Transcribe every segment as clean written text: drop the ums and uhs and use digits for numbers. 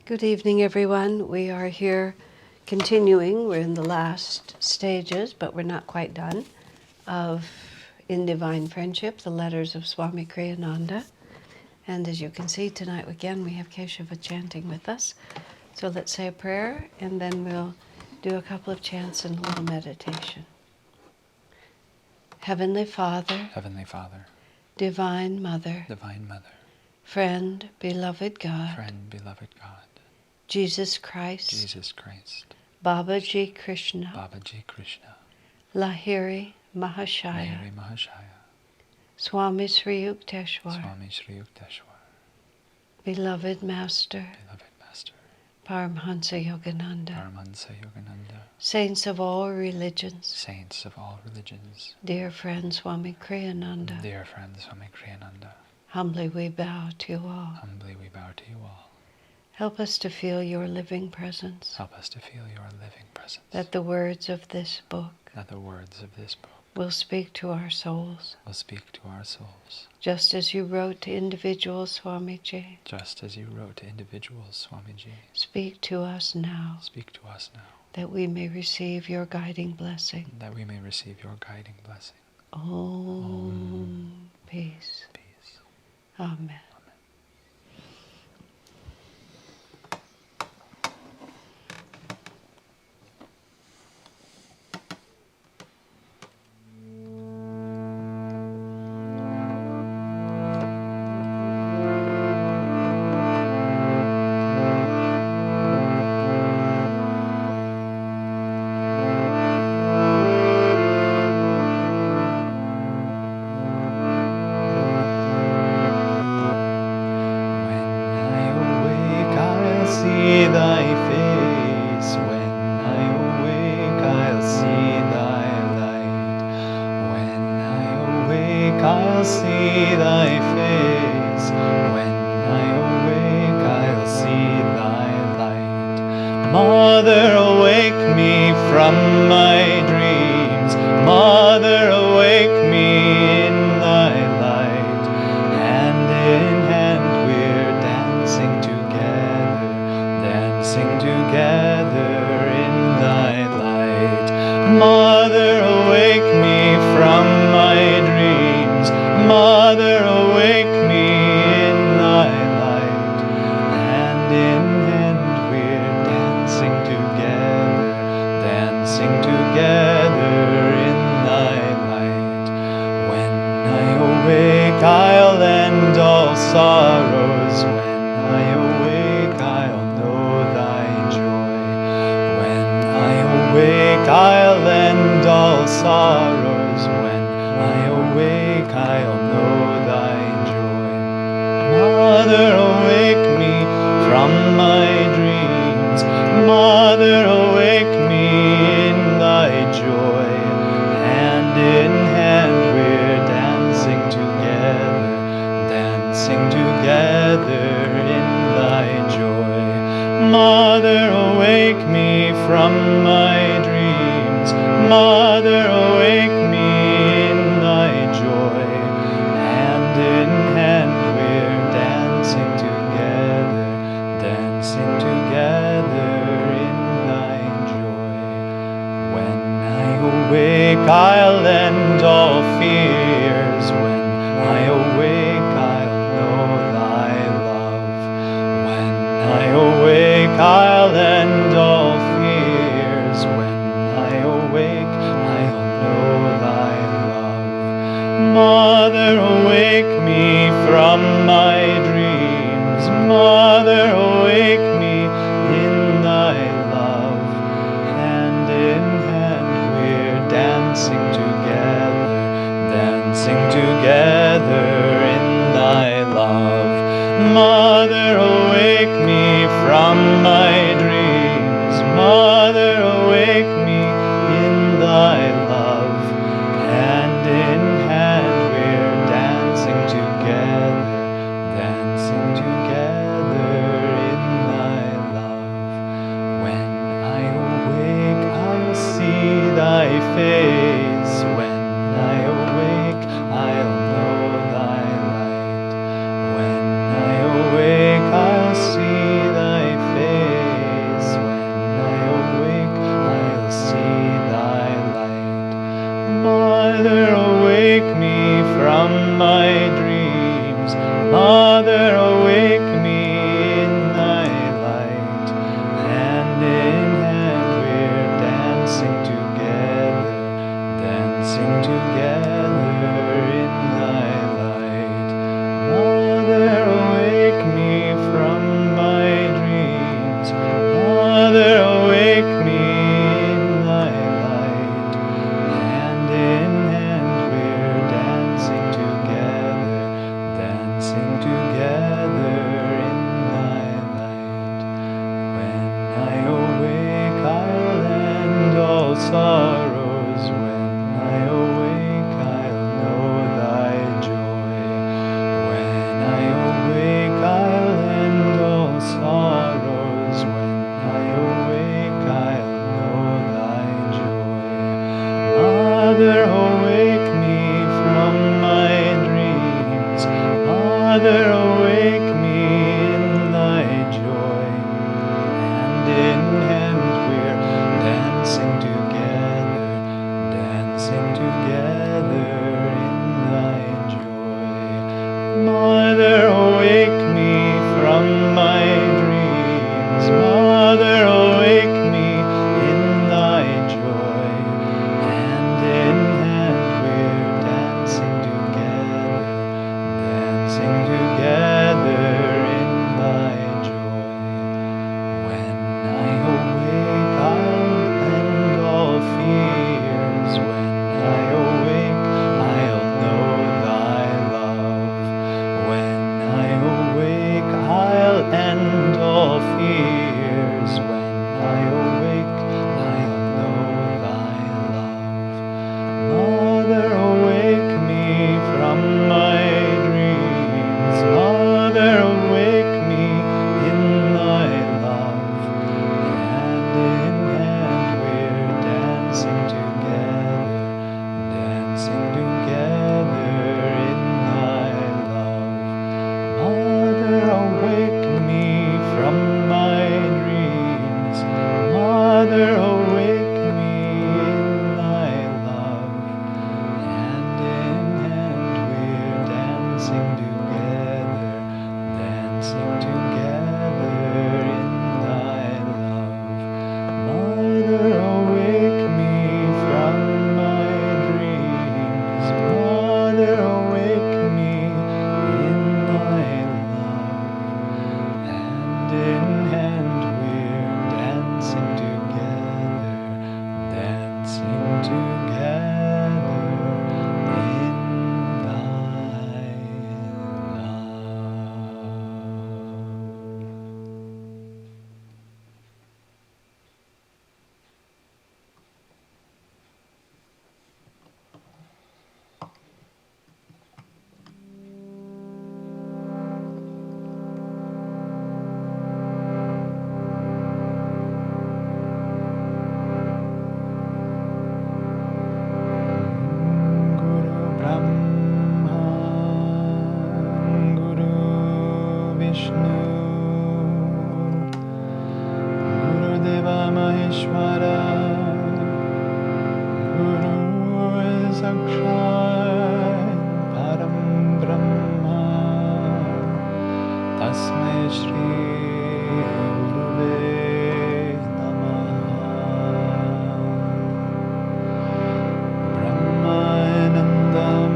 Good evening, everyone. We are here continuing. We're in the last stages, but we're not quite done, of In Divine Friendship, the letters of Swami Kriyananda. And as you can see, tonight again we have Keshava chanting with us. So let's say a prayer, and then we'll do a couple of chants and a little meditation. Heavenly Father, Divine Mother, Friend, Beloved God, Jesus Christ, Babaji Krishna, Lahiri Mahashaya, Swami Sri Yukteswar, Beloved Master, Paramhansa Yogananda, Saints of all religions, dear friend Swami Kriyananda, humbly we bow to you all. Help us to feel your living presence. That the words of this book will speak to our souls. Just as you wrote to individual Swamiji. Speak to us now. That we may receive your guiding blessing. Om. Peace. Amen. Mother, awake me from my dreams. Mother, awake me in thy light. Hand in hand we're dancing together in thy light. Mother, awake me from my dreams. Mother, awake me in thy light. Hand in hand we're dancing together in thy light. When I awake, I'll end all sorrows. When I awake, I'll know thy joy. When I awake, I'll end all sorrows. When I awake, I'll know thy joy. Mother, awake me from my dreams. Mother, awake me in thy joy. Hand in hand we're dancing together in thy joy. Mother, awake me from my dreams. Mother, awake me in thy joy. Hand in hand we're dancing together in thy joy. When I awake, I'll end all fears. When I awake, I'll know thy love. When I awake, I'll end all fears. When I awake, I'll know thy love. Mother, awake me from my dreams. Mother, awake me in thy love. Hand in hand we're dancing together in thy love. Mother, awake me from my dreams. Mother, awake me in thy love. Hand in hand we're dancing together in thy love. When I awake, I'll see thy face. When I awake, I'll know thy light. When I awake, I'll see thy face. sorrows. When I awake, I'll know thy joy. When I awake, I'll end all sorrows. When I awake, I'll know thy joy. Mother, awake me from my dreams. Mother, awake me in thy joy. Hand in hand we're dancing together in thy joy. Mother, awake me from my dreams. Mother, awake me in thy joy. Hand in hand we're dancing together in thy joy. When I awake, I'll end all fears. When I awake, I'll know thy love. When I awake, I'll end all fears. When I awake, I'll know thy love. Mother, awake me from my dreams. Mother, awake me in thy love. Hand in hand we're dancing together in thy love. Mother, awake me from my dreams. Mother, awake me in thy love. Hand in hand we're dancing together in thy love. Mother, awake me from my dreams. Mother, awake me in thy love. Hand in hand we're dancing together in thy love. Guru Brahma, Guru Vishnu, Guru Deva Maheshwara, Guru Sakshat Param Brahma, Tasmai Shri Gurave Brahmanandam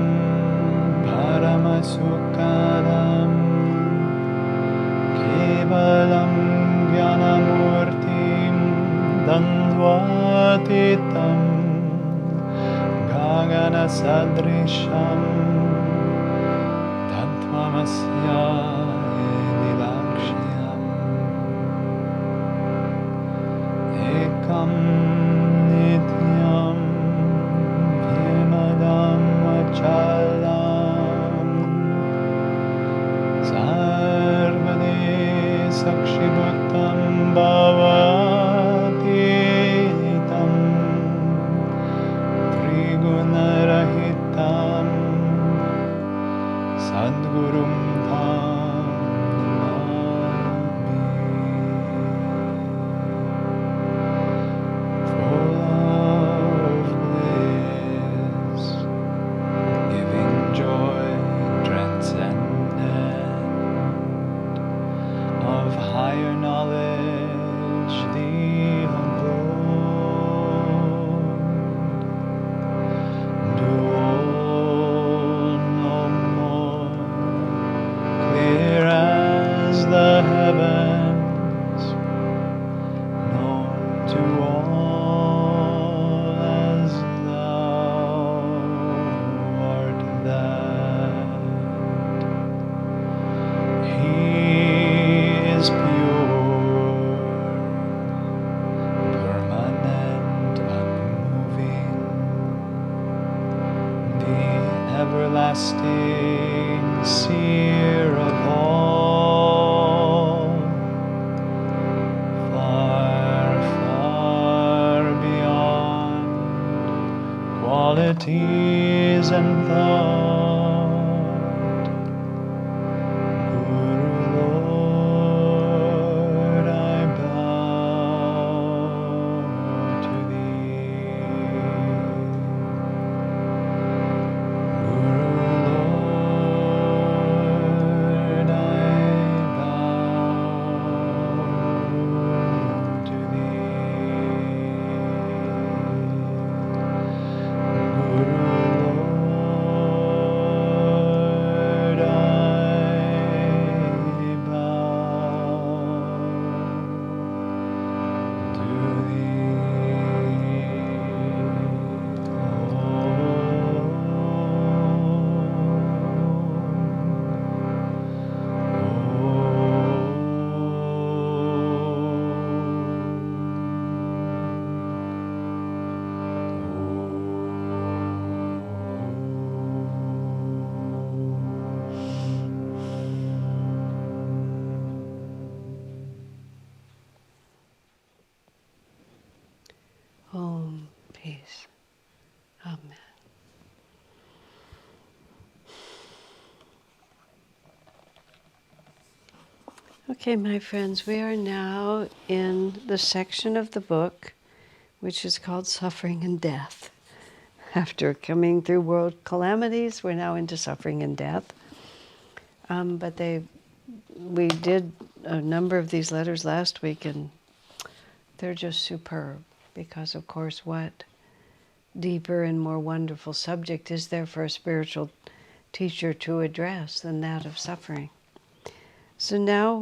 Paramasukadam Kevalam Jnanamurtim Dandvatitam Gagana Sadrisham Tattvamasya Nilakshyam Ekam Nityam Vimadam Achalam Sarvade Sakshibhutam Bhavatitam Trigunarahitam Sadgurum Dham everlasting seer of all, far, far beyond qualities and thought. Guru Lord, I bow to thee. Guru Lord, I bow to thee. Guru Lord, I bow to Om, peace. Amen. Okay, my friends, we are now in the section of the book which is called Suffering and Death. After coming through world calamities, we're now into suffering and death. We did a number of these letters last week, and they're just superb because, of course, what deeper and more wonderful subject is there for a spiritual teacher to address than that of suffering? So now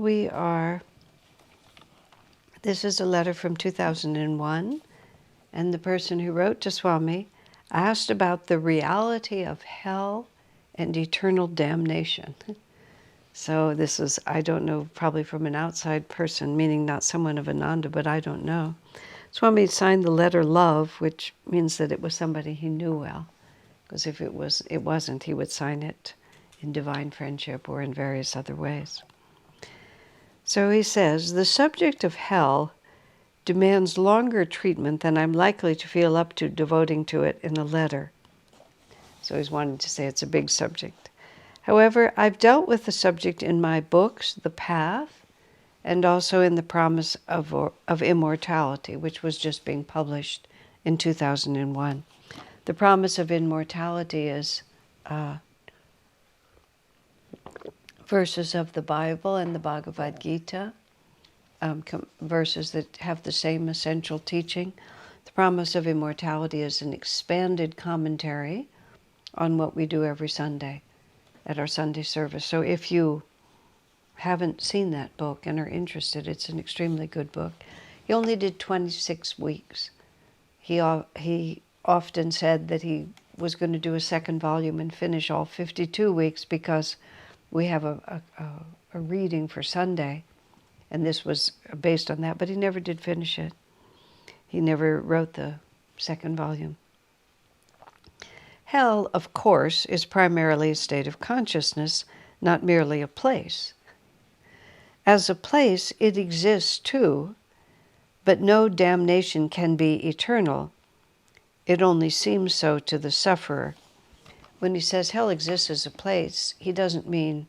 this is a letter from 2001, and the person who wrote to Swami asked about the reality of hell and eternal damnation. So this is, I don't know, probably from an outside person, meaning not someone of Ananda, but I don't know. Swami signed the letter love, which means that it was somebody he knew well. Because if it wasn't, he would sign it in divine friendship or in various other ways. So he says, the subject of hell demands longer treatment than I'm likely to feel up to devoting to it in a letter. So he's wanting to say it's a big subject. However, I've dealt with the subject in my books, The Path, and also in The Promise of Immortality, which was just being published in 2001. The Promise of Immortality is verses of the Bible and the Bhagavad Gita, verses that have the same essential teaching. The Promise of Immortality is an expanded commentary on what we do every Sunday at our Sunday service. So if you haven't seen that book and are interested, it's an extremely good book. He only did 26 weeks. He often said that he was going to do a second volume and finish all 52 weeks because we have a reading for Sunday, and this was based on that, but he never did finish it. He never wrote the second volume. Hell, of course, is primarily a state of consciousness, not merely a place. As a place, it exists too, but no damnation can be eternal. It only seems so to the sufferer. When he says hell exists as a place, he doesn't mean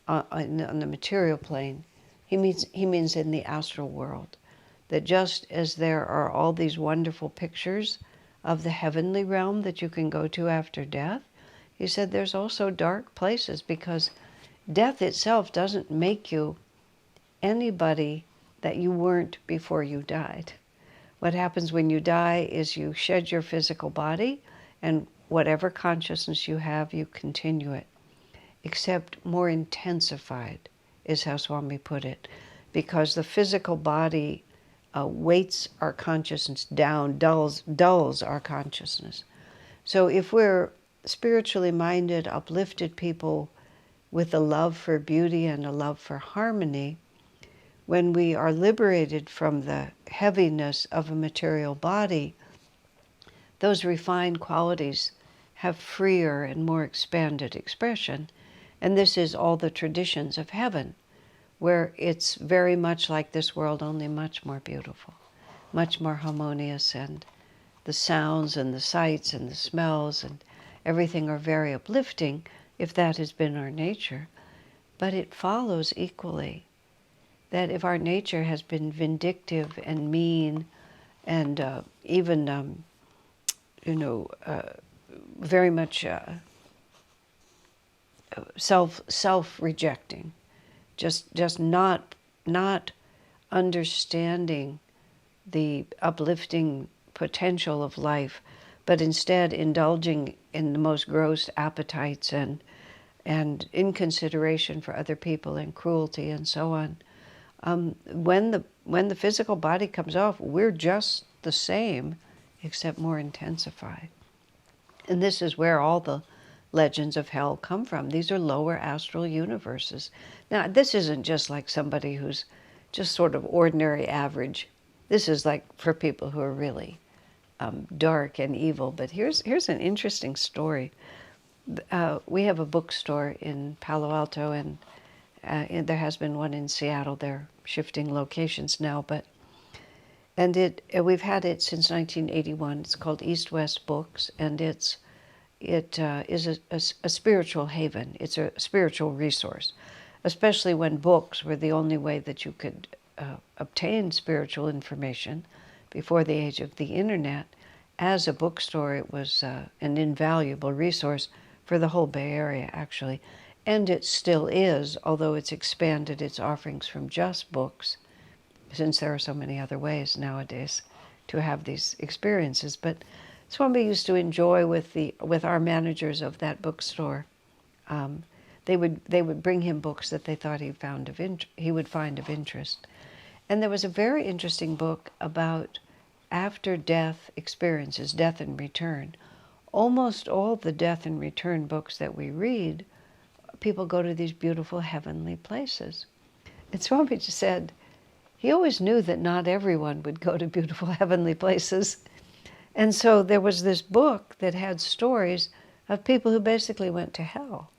on the material plane. He means in the astral world. That just as there are all these wonderful pictures of the heavenly realm that you can go to after death, he said there's also dark places, because death itself doesn't make you anybody that you weren't before you died. What happens when you die is you shed your physical body, and whatever consciousness you have, you continue it, except more intensified, is how Swami put it, because the physical body weights our consciousness down, dulls our consciousness. So if we're spiritually minded, uplifted people with a love for beauty and a love for harmony, when we are liberated from the heaviness of a material body, those refined qualities have freer and more expanded expression. And this is all the traditions of heaven, where it's very much like this world, only much more beautiful, much more harmonious, and the sounds and the sights and the smells and everything are very uplifting, if that has been our nature. But it follows equally that if our nature has been vindictive and mean and even, very much self rejecting, just not understanding the uplifting potential of life, but instead indulging in the most gross appetites and inconsideration for other people and cruelty and so on. When the physical body comes off, we're just the same, except more intensified. And this is where all the legends of hell come from. These are lower astral universes. Now, this isn't just like somebody who's just sort of ordinary average. This is like for people who are really dark and evil. But here's an interesting story. We have a bookstore in Palo Alto, and there has been one in Seattle. They're shifting locations now, and we've had it since 1981. It's called East West Books, and it is a spiritual haven. It's a spiritual resource, especially when books were the only way that you could obtain spiritual information before the age of the internet. As a bookstore, it was an invaluable resource for the whole Bay Area, actually. And it still is, although it's expanded its offerings from just books, since there are so many other ways nowadays to have these experiences. But Swami used to enjoy with our managers of that bookstore. They would bring him books that they thought he would find of interest. And there was a very interesting book about after-death experiences, death and return. Almost all the death and return books that we read, people go to these beautiful heavenly places. And Swami just said he always knew that not everyone would go to beautiful heavenly places. And so there was this book that had stories of people who basically went to hell.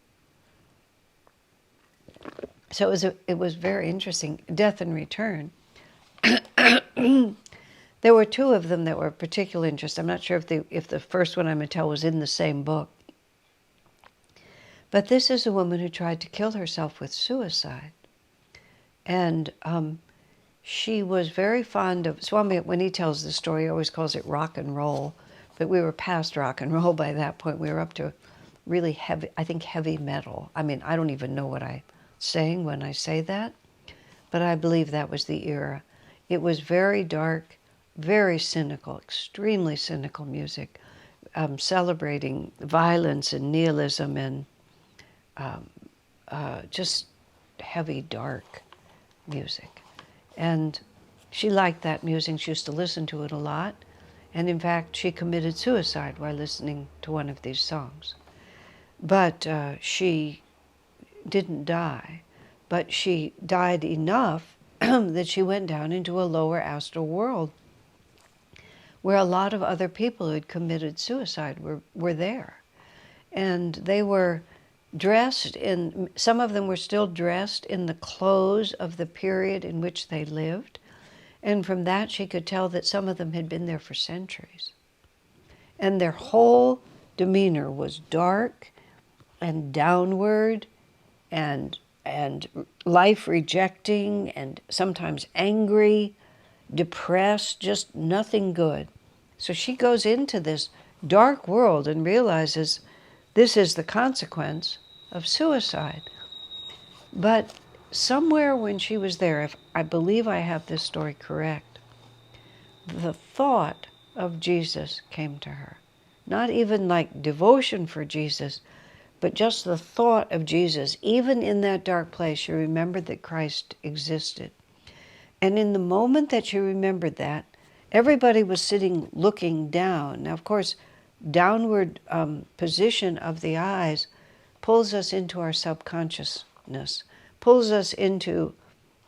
So it was very interesting, Death and Return. There were two of them that were of particular interest. I'm not sure if the first one I'm going to tell was in the same book. But this is a woman who tried to kill herself with suicide. And she was very fond of, Swami, when he tells the story, he always calls it rock and roll. But we were past rock and roll by that point. We were up to really heavy, I think heavy metal. I mean, I don't even know what I'm saying when I say that. But I believe that was the era. It was very dark, very cynical, extremely cynical music, celebrating violence and nihilism and just heavy, dark music. And she liked that music. She used to listen to it a lot. And in fact, she committed suicide while listening to one of these songs. But she didn't die. But she died enough that she went down into a lower astral world where a lot of other people who had committed suicide were there. And they were dressed in, some of them were still dressed in the clothes of the period in which they lived. And from that she could tell that some of them had been there for centuries. And their whole demeanor was dark and downward and life rejecting and sometimes angry, depressed, just nothing good. So she goes into this dark world and realizes this is the consequence of suicide. But somewhere when she was there, if I believe I have this story correct, the thought of Jesus came to her. Not even like devotion for Jesus, but just the thought of Jesus. Even in that dark place, she remembered that Christ existed. And in the moment that she remembered that, everybody was sitting looking down. Now, of course, downward position of the eyes pulls us into our subconsciousness, pulls us into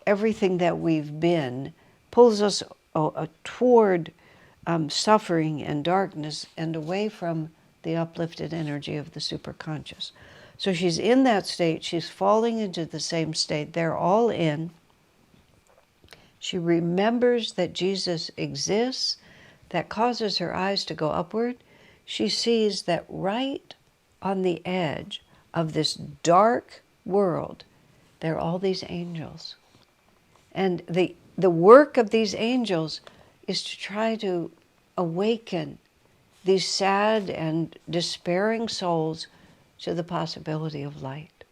everything that we've been, pulls us toward suffering and darkness and away from the uplifted energy of the superconscious. So she's in that state. She's falling into the same state. They're all in. She remembers that Jesus exists. That causes her eyes to go upward. She sees that right on the edge of this dark world, there are all these angels. And the work of these angels is to try to awaken these sad and despairing souls to the possibility of light.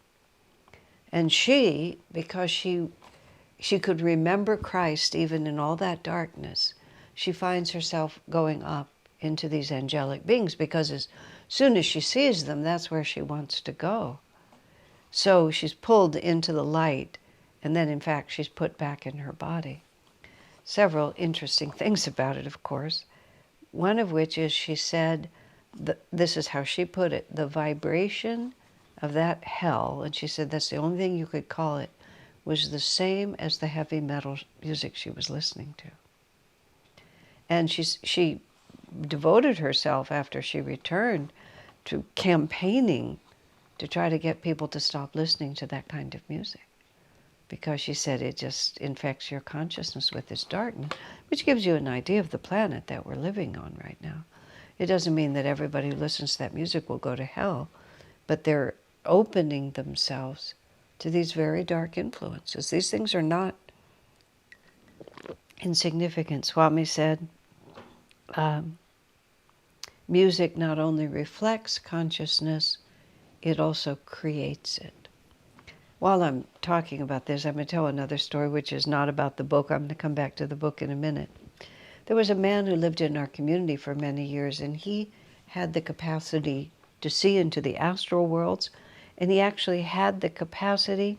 And she, because she could remember Christ even in all that darkness, she finds herself going up into these angelic beings, because as soon as she sees them, that's where she wants to go. So she's pulled into the light, and then in fact she's put back in her body. Several interesting things about it, of course. One of which is she said, this is how she put it, the vibration of that hell, and she said that's the only thing you could call it, was the same as the heavy metal music she was listening to. And she devoted herself, after she returned, to campaigning to try to get people to stop listening to that kind of music, because she said it just infects your consciousness with this darkness, which gives you an idea of the planet that we're living on right now. It doesn't mean that everybody who listens to that music will go to hell, but they're opening themselves to these very dark influences. These things are not insignificant. Swami said, music not only reflects consciousness, it also creates it. While I'm talking about this, I'm going to tell another story which is not about the book. I'm going to come back to the book in a minute. There was a man who lived in our community for many years, and he had the capacity to see into the astral worlds, and he actually had the capacity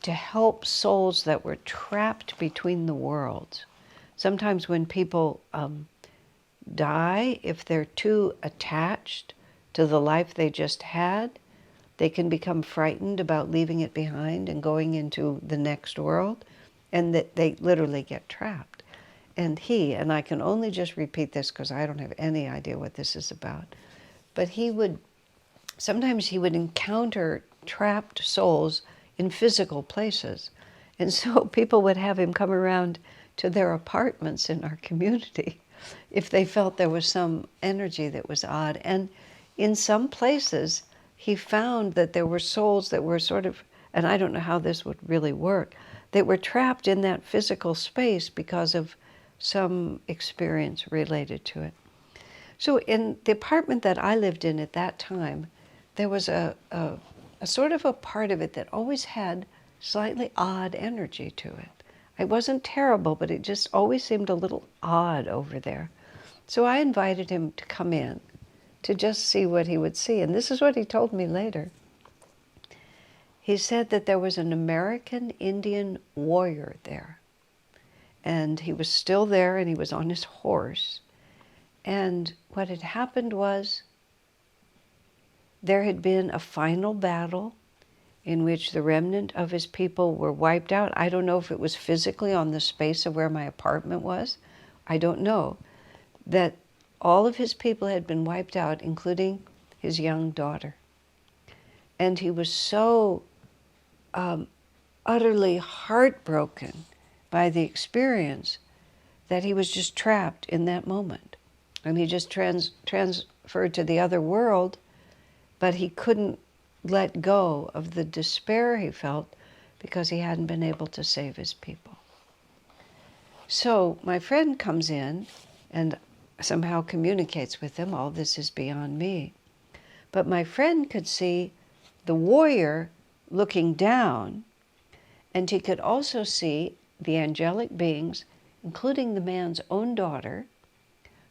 to help souls that were trapped between the worlds. Sometimes when people die, if they're too attached to the life they just had, they can become frightened about leaving it behind and going into the next world, and that they literally get trapped. And I can only just repeat this because I don't have any idea what this is about, but sometimes he would encounter trapped souls in physical places. And so people would have him come around to their apartments in our community if they felt there was some energy that was odd. And in some places, he found that there were souls that were sort of, and I don't know how this would really work, that were trapped in that physical space because of some experience related to it. So in the apartment that I lived in at that time, there was a sort of a part of it that always had slightly odd energy to it. It wasn't terrible, but it just always seemed a little odd over there. So I invited him to come in to just see what he would see. And this is what he told me later. He said that there was an American Indian warrior there. And he was still there, and he was on his horse. And what had happened was there had been a final battle in which the remnant of his people were wiped out. I don't know if it was physically on the space of where my apartment was. I don't know. That all of his people had been wiped out, including his young daughter. And he was so utterly heartbroken by the experience that he was just trapped in that moment. And he just transferred to the other world, but he couldn't let go of the despair he felt because he hadn't been able to save his people. So my friend comes in and somehow communicates with him. All this is beyond me. But my friend could see the warrior looking down, and he could also see the angelic beings, including the man's own daughter,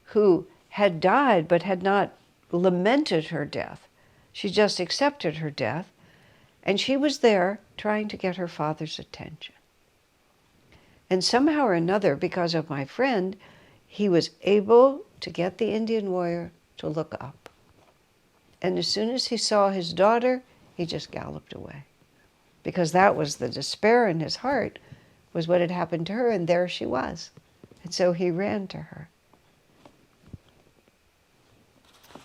who had died but had not lamented her death. She just accepted her death, and she was there trying to get her father's attention. And somehow or another, because of my friend, he was able to get the Indian warrior to look up. And as soon as he saw his daughter, he just galloped away. Because that was the despair in his heart, was what had happened to her, and there she was. And so he ran to her.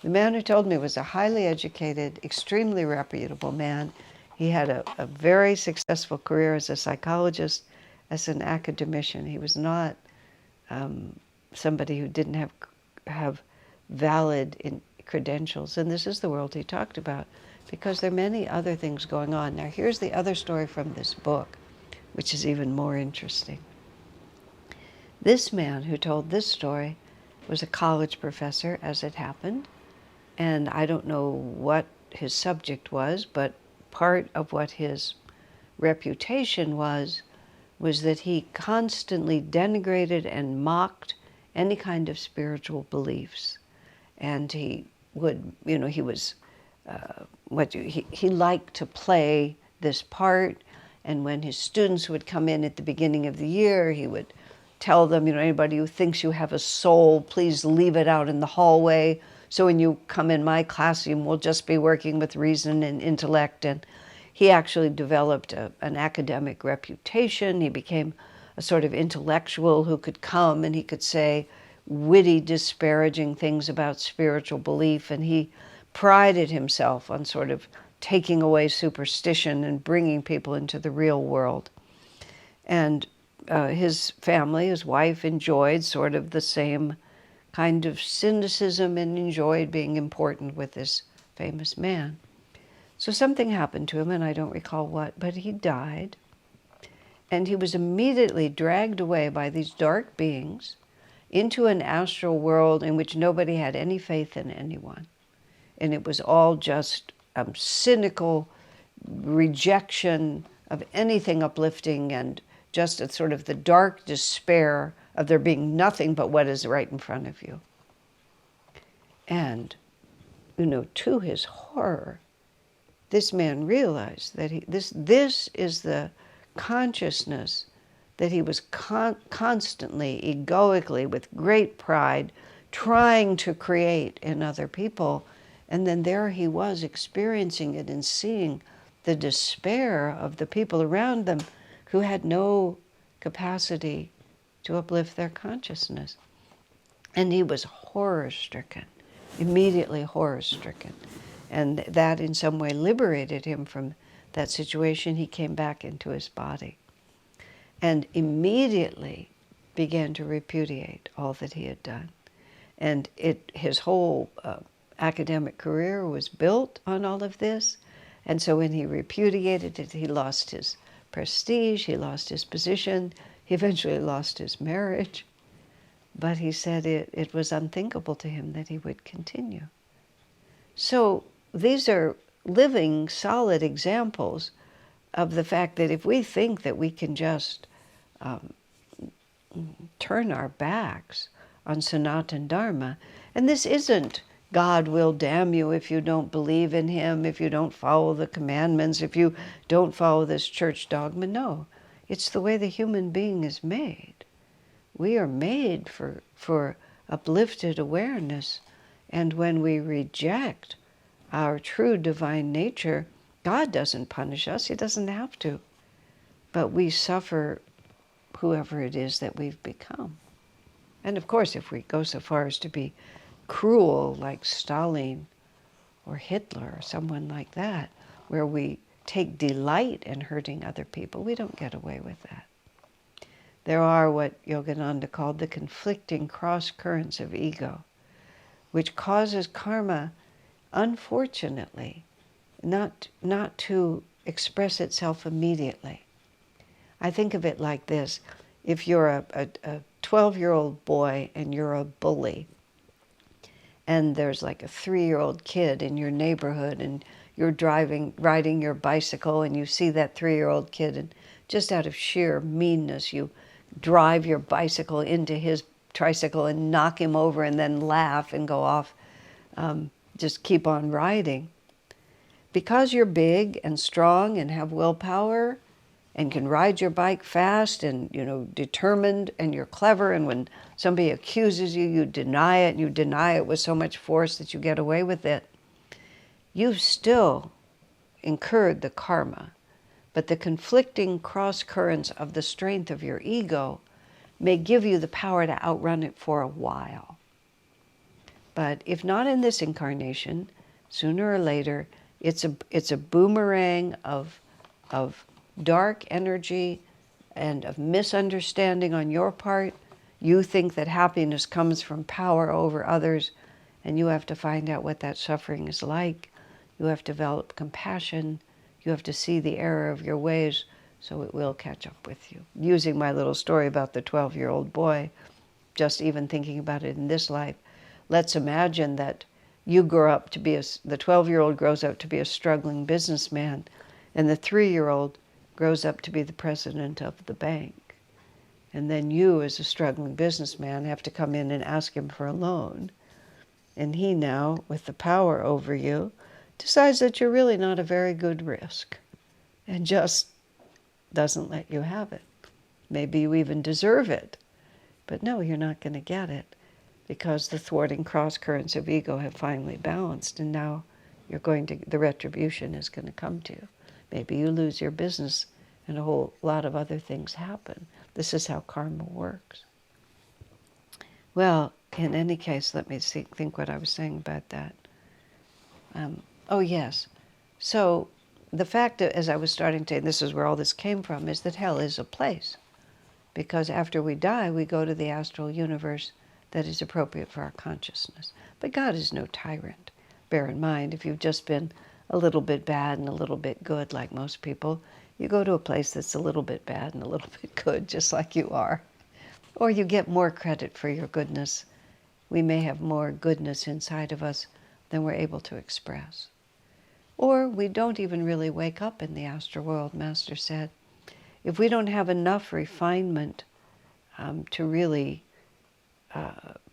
The man who told me was a highly educated, extremely reputable man. He had a very successful career as a psychologist, as an academician. He was not somebody who didn't have valid credentials. And this is the world he talked about, because there are many other things going on. Now, here's the other story from this book, which is even more interesting. This man who told this story was a college professor, as it happened, and I don't know what his subject was, but part of what his reputation was that he constantly denigrated and mocked any kind of spiritual beliefs. And he would, he was, he liked to play this part, and when his students would come in at the beginning of the year, he would tell them, anybody who thinks you have a soul, please leave it out in the hallway. So when you come in my classroom, we'll just be working with reason and intellect. And he actually developed an academic reputation. He became a sort of intellectual who could come and he could say witty, disparaging things about spiritual belief. And he prided himself on sort of taking away superstition and bringing people into the real world. And his family, his wife, enjoyed sort of the same kind of cynicism and enjoyed being important with this famous man. So something happened to him, and I don't recall what, but he died. And he was immediately dragged away by these dark beings into an astral world in which nobody had any faith in anyone. And it was all just cynical rejection of anything uplifting, and just at sort of the dark despair of there being nothing but what is right in front of you. And, to his horror, this man realized that this is the consciousness that he was constantly, egoically, with great pride, trying to create in other people. And then there he was experiencing it and seeing the despair of the people around them who had no capacity to uplift their consciousness. And he was horror-stricken, immediately horror-stricken. And that in some way liberated him from that situation. He came back into his body and immediately began to repudiate all that he had done. And his whole academic career was built on all of this. And so when he repudiated it, he lost his prestige, he lost his position, he eventually lost his marriage. But he said it was unthinkable to him that he would continue. So these are living, solid examples of the fact that if we think that we can just turn our backs on Sanatana Dharma, and this isn't God will damn you if you don't believe in him, if you don't follow the commandments, if you don't follow this church dogma. No, it's the way the human being is made. We are made for uplifted awareness. And when we reject our true divine nature, God doesn't punish us. He doesn't have to. But we suffer whoever it is that we've become. And of course, if we go so far as to be cruel like Stalin or Hitler or someone like that, where we take delight in hurting other people, we don't get away with that. There are what Yogananda called the conflicting cross currents of ego, which causes karma, unfortunately, not to express itself immediately. I think of it like this. If you're a 12-year-old boy and you're a bully, and there's like a 3-year-old kid in your neighborhood, and you're riding your bicycle, and you see that 3-year-old kid, and just out of sheer meanness, you drive your bicycle into his tricycle and knock him over, and then laugh and go off, just keep on riding. Because you're big and strong and have willpower and can ride your bike fast and, determined, and you're clever, and when somebody accuses you, you deny it, and you deny it with so much force that you get away with it, you've still incurred the karma. But the conflicting cross currents of the strength of your ego may give you the power to outrun it for a while. But if not in this incarnation, sooner or later, it's a boomerang of dark energy and of misunderstanding on your part. You think that happiness comes from power over others, and you have to find out what that suffering is like. You have to develop compassion. You have to see the error of your ways so it will catch up with you. Using my little story about the 12-year-old boy, just even thinking about it in this life, let's imagine that you grow up to be the 12-year-old grows up to be a struggling businessman, and the 3-year-old grows up to be the president of the bank. And then you, as a struggling businessman, have to come in and ask him for a loan. And he now, with the power over you, decides that you're really not a very good risk and just doesn't let you have it. Maybe you even deserve it. But no, you're not going to get it because the thwarting cross currents of ego have finally balanced, and now the retribution is going to come to you. Maybe you lose your business and a whole lot of other things happen. This is how karma works. Well, in any case, let me think what I was saying about that. Oh, yes. So the fact that, as I was starting to, and this is where all this came from, is that hell is a place. Because after we die, we go to the astral universe that is appropriate for our consciousness. But God is no tyrant. Bear in mind, if you've just been a little bit bad and a little bit good, like most people, you go to a place that's a little bit bad and a little bit good, just like you are. Or you get more credit for your goodness. We may have more goodness inside of us than we're able to express. Or we don't even really wake up in the astral world, Master said. If we don't have enough refinement to really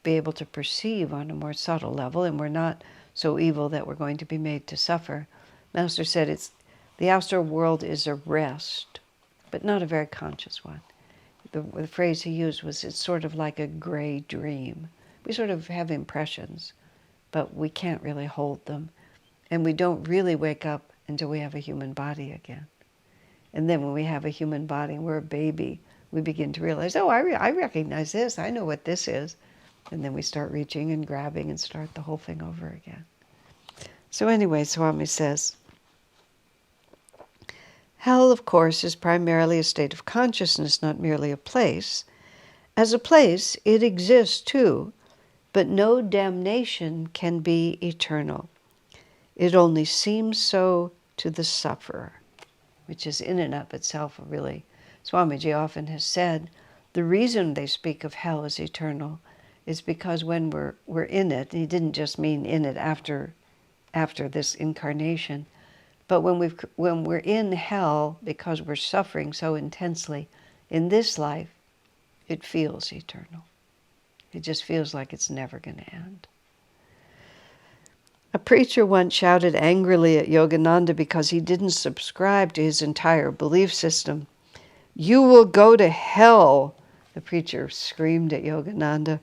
be able to perceive on a more subtle level, and we're not so evil that we're going to be made to suffer, Master said the astral world is a rest, but not a very conscious one. The phrase he used was, it's sort of like a gray dream. We sort of have impressions, but we can't really hold them. And we don't really wake up until we have a human body again. And then when we have a human body and we're a baby, we begin to realize, oh, I recognize this. I know what this is. And then we start reaching and grabbing and start the whole thing over again. So anyway, Swami says, hell, of course, is primarily a state of consciousness, not merely a place. As a place, it exists too, but no damnation can be eternal. It only seems so to the sufferer, which is in and of itself really, Swamiji often has said, the reason they speak of hell as eternal is because when we're in it, he didn't just mean in it after this incarnation, but when we're in hell because we're suffering so intensely in this life, it feels eternal. It just feels like it's never going to end. A preacher once shouted angrily at Yogananda because he didn't subscribe to his entire belief system. "You will go to hell," the preacher screamed at Yogananda.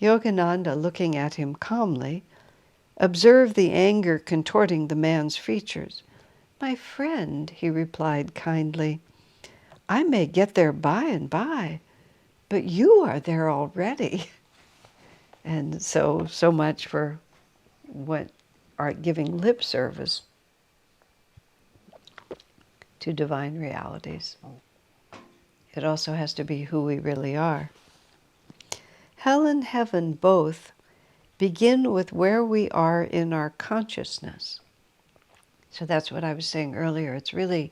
Yogananda, looking at him calmly, observed the anger contorting the man's features. "My friend," he replied kindly, "I may get there by and by, but you are there already." And so much for what are giving lip service to divine realities. It also has to be who we really are. Hell and heaven both begin with where we are in our consciousness. So that's what I was saying earlier. It's really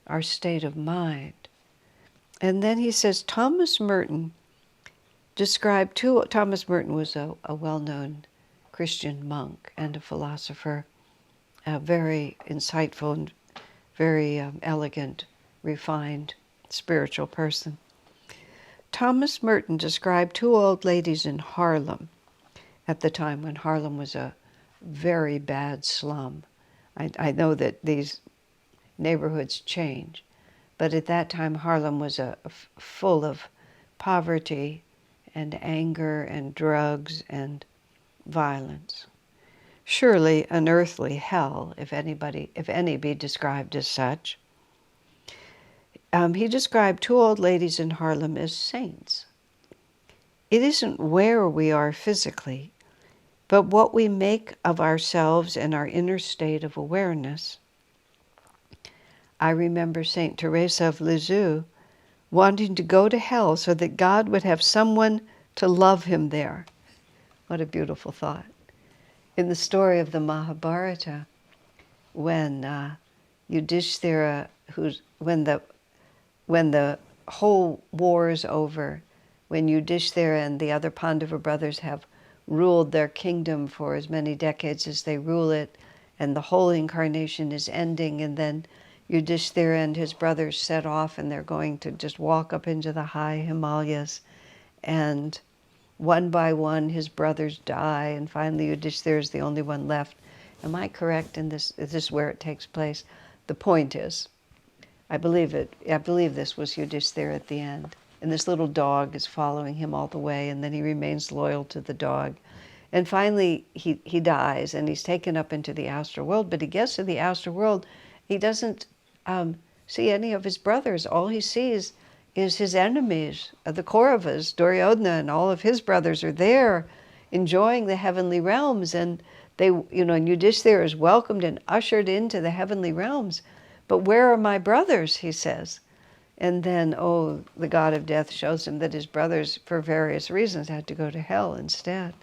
our state of mind. And then he says, Thomas Merton was a well-known Christian monk and a philosopher, a very insightful and very elegant, refined, spiritual person. Thomas Merton described two old ladies in Harlem at the time when Harlem was a very bad slum. I know that these neighborhoods change, but at that time Harlem was full of poverty and anger and drugs and violence. Surely an earthly hell, if any be described as such. He described two old ladies in Harlem as saints. It isn't where we are physically, but what we make of ourselves and our inner state of awareness. I remember Saint Teresa of Lisieux wanting to go to hell so that God would have someone to love him there. What a beautiful thought. In the story of the Mahabharata, when Yudhishthira, when the whole war is over, when Yudhishthira and the other Pandava brothers have ruled their kingdom for as many decades as they rule it, and the whole incarnation is ending, and then Yudhishthira and his brothers set off, and they're going to just walk up into the high Himalayas, and one by one his brothers die, and finally Yudhishthira is the only one left. Am I correct in this? Is this where it takes place? The point is, I believe this was Yudhishthira at the end. And this little dog is following him all the way, and then he remains loyal to the dog. And finally, he dies, and he's taken up into the astral world. But he gets to the astral world, he doesn't see any of his brothers. All he sees is his enemies, the Kauravas, Duryodhana, and all of his brothers are there, enjoying the heavenly realms. And they, and Yudhishthira is welcomed and ushered into the heavenly realms. But where are my brothers, he says. And then, the god of death shows him that his brothers, for various reasons, had to go to hell instead.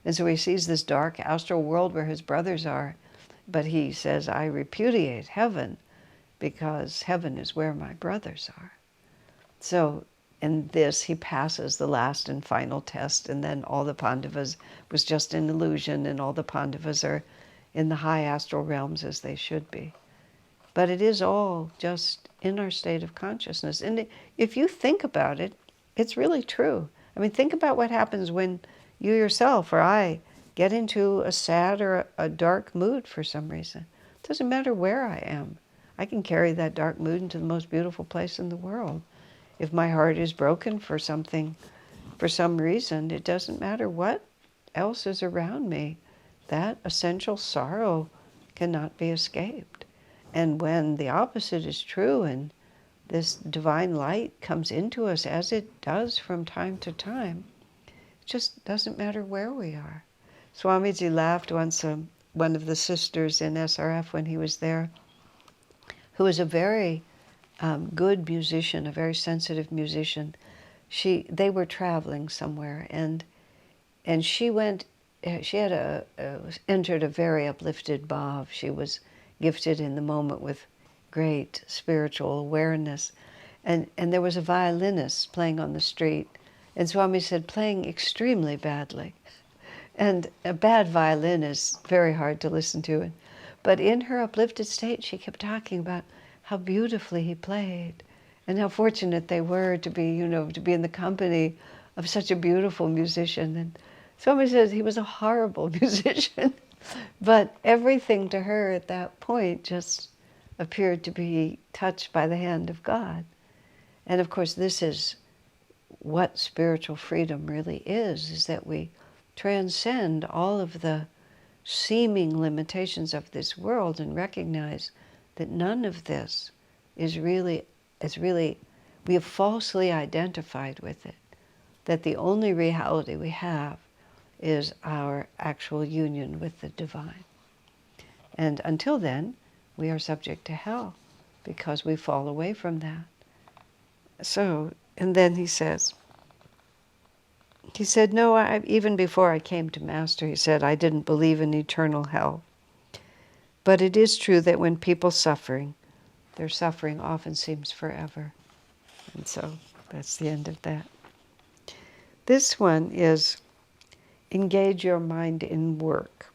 And so he sees this dark astral world where his brothers are. But he says, I repudiate heaven because heaven is where my brothers are. So in this, he passes the last and final test, and then all the Pandavas was just an illusion, and all the Pandavas are in the high astral realms as they should be. But it is all just in our state of consciousness. And if you think about it, it's really true. I mean, think about what happens when you yourself or I get into a sad or a dark mood for some reason. It doesn't matter where I am. I can carry that dark mood into the most beautiful place in the world. If my heart is broken for something, for some reason, it doesn't matter what else is around me. That essential sorrow cannot be escaped. And when the opposite is true and this divine light comes into us as it does from time to time, it just doesn't matter where we are. Swamiji laughed once, one of the sisters in SRF when he was there, who was a very good musician, a very sensitive musician. They were traveling somewhere, and she went. She had entered a very uplifted bhav. She was gifted in the moment with great spiritual awareness, and there was a violinist playing on the street, and Swami said, playing extremely badly, and a bad violin is very hard to listen to. But in her uplifted state, she kept talking about how beautifully he played, and how fortunate they were to be, to be in the company of such a beautiful musician. And Swami says he was a horrible musician, but everything to her at that point just appeared to be touched by the hand of God. And of course, this is what spiritual freedom really is that we transcend all of the seeming limitations of this world and recognize that none of this is really, we have falsely identified with it, that the only reality we have is our actual union with the divine. And until then, we are subject to hell because we fall away from that. So, and then he said, no, even before I came to Master, he said, I didn't believe in eternal hell. But it is true that when people suffering, their suffering often seems forever. And so that's the end of that. This one is engage your mind in work.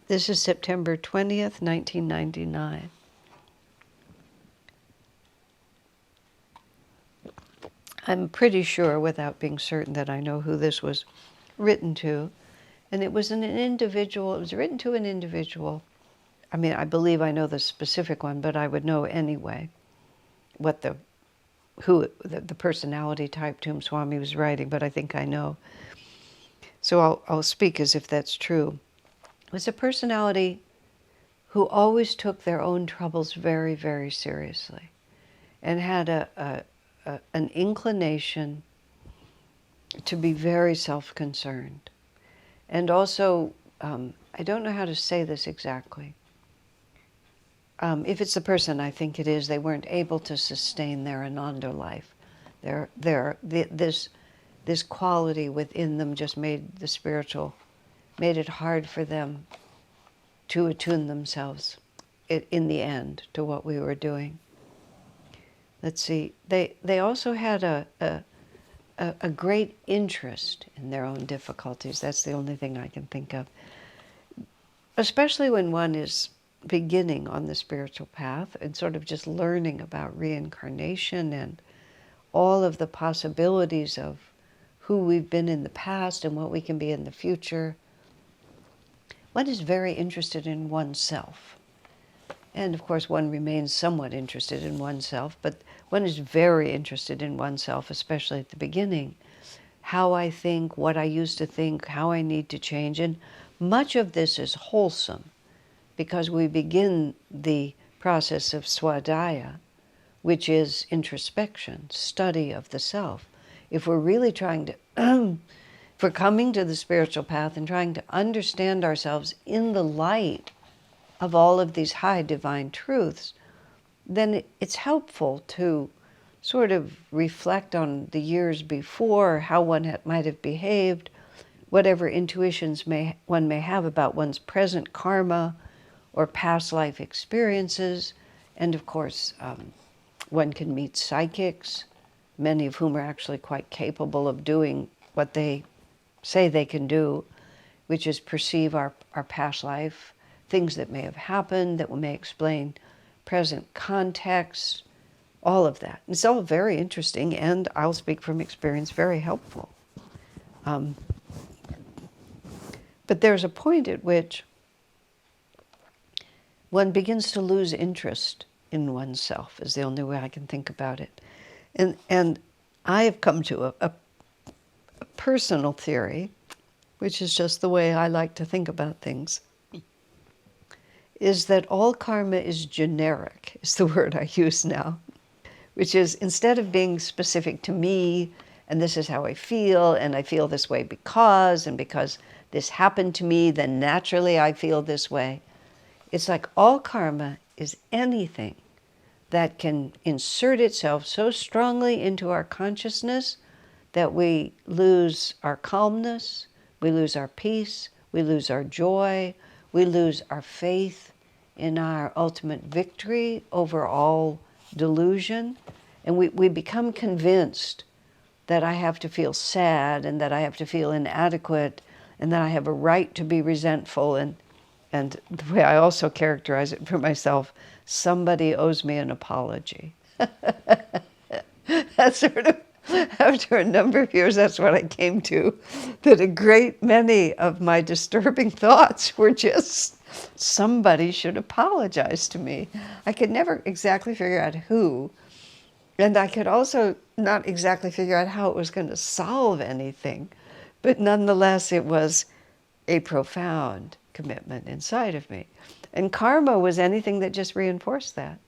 This is September 20th, 1999. I'm pretty sure, without being certain, that I know who this was written to. And it was an individual, it was written to an individual. I mean, I believe I know the specific one, but I would know anyway what the personality type to whom Swami was writing, but I think I know. So I'll speak as if that's true. It was a personality who always took their own troubles very, very seriously and had an inclination to be very self-concerned and also I don't know how to say this exactly. If it's the person I think it is, they weren't able to sustain their Ananda life. This quality within them just made it hard for them to attune themselves in the end to what we were doing. Let's see, they also had a great interest in their own difficulties. That's the only thing I can think of. Especially when one is beginning on the spiritual path and sort of just learning about reincarnation and all of the possibilities of who we've been in the past and what we can be in the future. One is very interested in oneself. And of course, one remains somewhat interested in oneself, but one is very interested in oneself, especially at the beginning. How I think, what I used to think, how I need to change. And much of this is wholesome because we begin the process of swadhyaya, which is introspection, study of the self. If we're really trying to, if we're coming to the spiritual path and trying to understand ourselves in the light of all of these high divine truths, then it's helpful to sort of reflect on the years before, how one might have behaved, whatever intuitions one may have about one's present karma or past life experiences. And of course, one can meet psychics, many of whom are actually quite capable of doing what they say they can do, which is perceive our past life, things that may have happened, that may explain present context, all of that. It's all very interesting, and I'll speak from experience, very helpful. But there's a point at which one begins to lose interest in oneself, is the only way I can think about it. And I have come to a personal theory, which is just the way I like to think about things, is that all karma is generic, is the word I use now, which is instead of being specific to me, and this is how I feel, and I feel this way because this happened to me, then naturally I feel this way. It's like all karma is anything that can insert itself so strongly into our consciousness that we lose our calmness, we lose our peace, we lose our joy, we lose our faith in our ultimate victory over all delusion, and we become convinced that I have to feel sad and that I have to feel inadequate and that I have a right to be resentful. And the way I also characterize it for myself, somebody owes me an apology. That's sort of, after a number of years, that's what I came to, that a great many of my disturbing thoughts were just, somebody should apologize to me. I could never exactly figure out who, and I could also not exactly figure out how it was going to solve anything, but nonetheless it was a profound commitment inside of me. And karma was anything that just reinforced that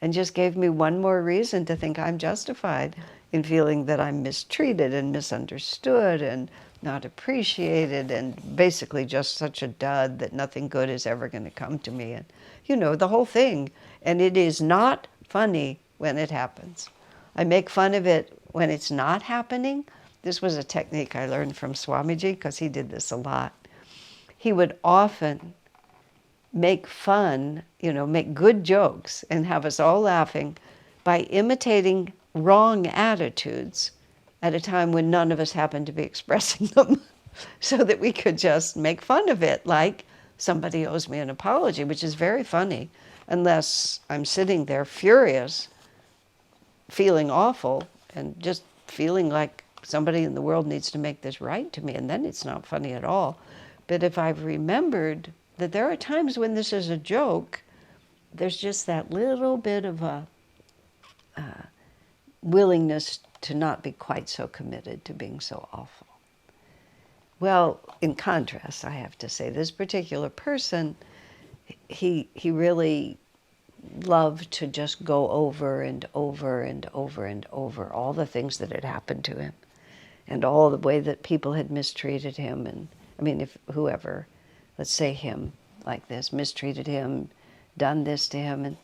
and just gave me one more reason to think I'm justified in feeling that I'm mistreated and misunderstood and not appreciated and basically just such a dud that nothing good is ever going to come to me. And, you know, the whole thing. And it is not funny when it happens. I make fun of it when it's not happening. This was a technique I learned from Swamiji because he did this a lot. He would often make fun, make good jokes and have us all laughing by imitating wrong attitudes at a time when none of us happened to be expressing them so that we could just make fun of it, like somebody owes me an apology, which is very funny, unless I'm sitting there furious, feeling awful, and just feeling like somebody in the world needs to make this right to me, and then it's not funny at all. But if I've remembered that there are times when this is a joke, there's just that little bit of a willingness to not be quite so committed to being so awful. Well, in contrast, I have to say, this particular person, he really loved to just go over and over and over and over all the things that had happened to him and all the way that people had mistreated him, and I mean, if whoever. let's say him like this, mistreated him, done this to him. And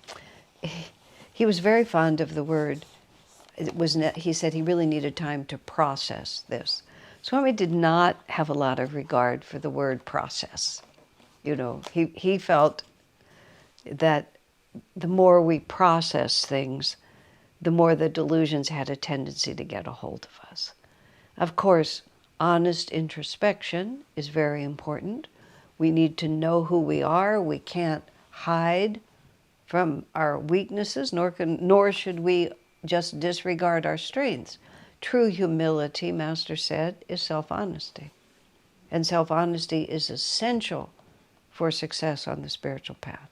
he was very fond of the word. He said he really needed time to process this. Swami did not have a lot of regard for the word process. He felt that the more we process things, the more the delusions had a tendency to get a hold of us. Of course, honest introspection is very important. We need to know who we are. We can't hide from our weaknesses, nor should we just disregard our strengths. True humility, Master said, is self-honesty. And self-honesty is essential for success on the spiritual path.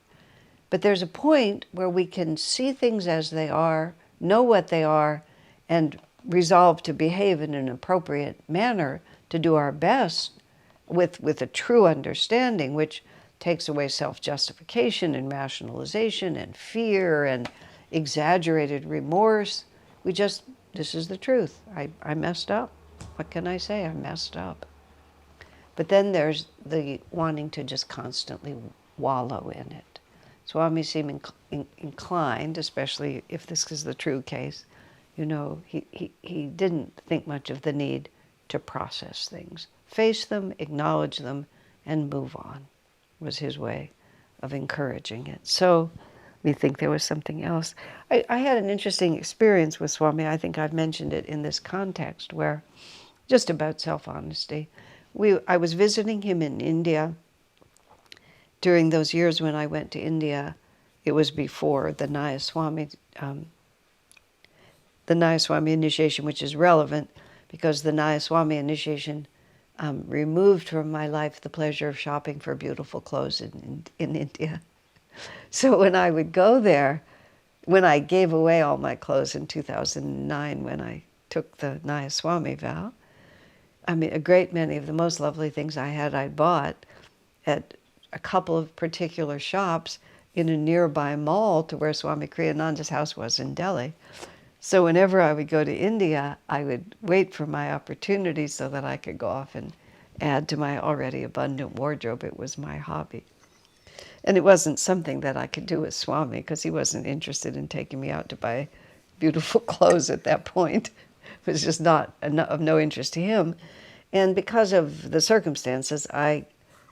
But there's a point where we can see things as they are, know what they are, and resolve to behave in an appropriate manner to do our best with a true understanding, which takes away self-justification and rationalization and fear and exaggerated remorse. This is the truth. I messed up. What can I say? I messed up. But then there's the wanting to just constantly wallow in it. Swami seemed inclined, especially if this is the true case, he didn't think much of the need to process things. Face them, acknowledge them, and move on was his way of encouraging it. So we think there was something else. I had an interesting experience with Swami. I think I've mentioned it in this context, where just about self-honesty. I was visiting him in India. During those years when I went to India, it was before the Nayaswami initiation, which is relevant because the Nayaswami initiation removed from my life the pleasure of shopping for beautiful clothes in India. So when I would go there, when I gave away all my clothes in 2009, when I took the Nayaswami vow, I mean, a great many of the most lovely things I had, I bought at a couple of particular shops in a nearby mall to where Swami Kriyananda's house was in Delhi. So whenever I would go to India, I would wait for my opportunity so that I could go off and add to my already abundant wardrobe. It was my hobby. And it wasn't something that I could do with Swami, because he wasn't interested in taking me out to buy beautiful clothes at that point. It was just not of no interest to him. And because of the circumstances, I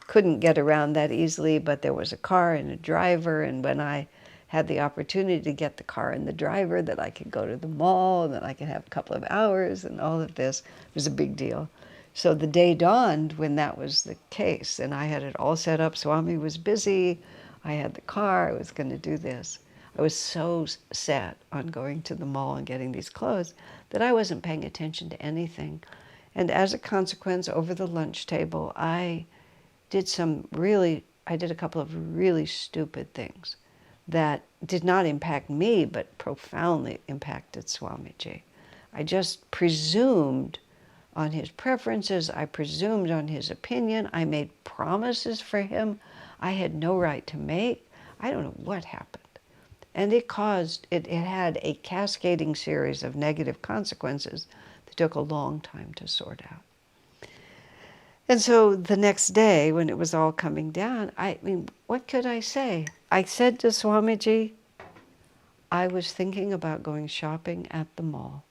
couldn't get around that easily, but there was a car and a driver, and when I had the opportunity to get the car and the driver, that I could go to the mall, and that I could have a couple of hours, and all of this was a big deal. So the day dawned when that was the case, and I had it all set up. Swami was busy, I had the car, I was going to do this. I was so set on going to the mall and getting these clothes that I wasn't paying attention to anything. And as a consequence, over the lunch table, I did a couple of really stupid things that did not impact me, but profoundly impacted Swamiji. I just presumed on his preferences, I presumed on his opinion, I made promises for him I had no right to make. I don't know what happened. And it had a cascading series of negative consequences that took a long time to sort out. And so the next day, when it was all coming down, what could I say? I said to Swamiji, I was thinking about going shopping at the mall.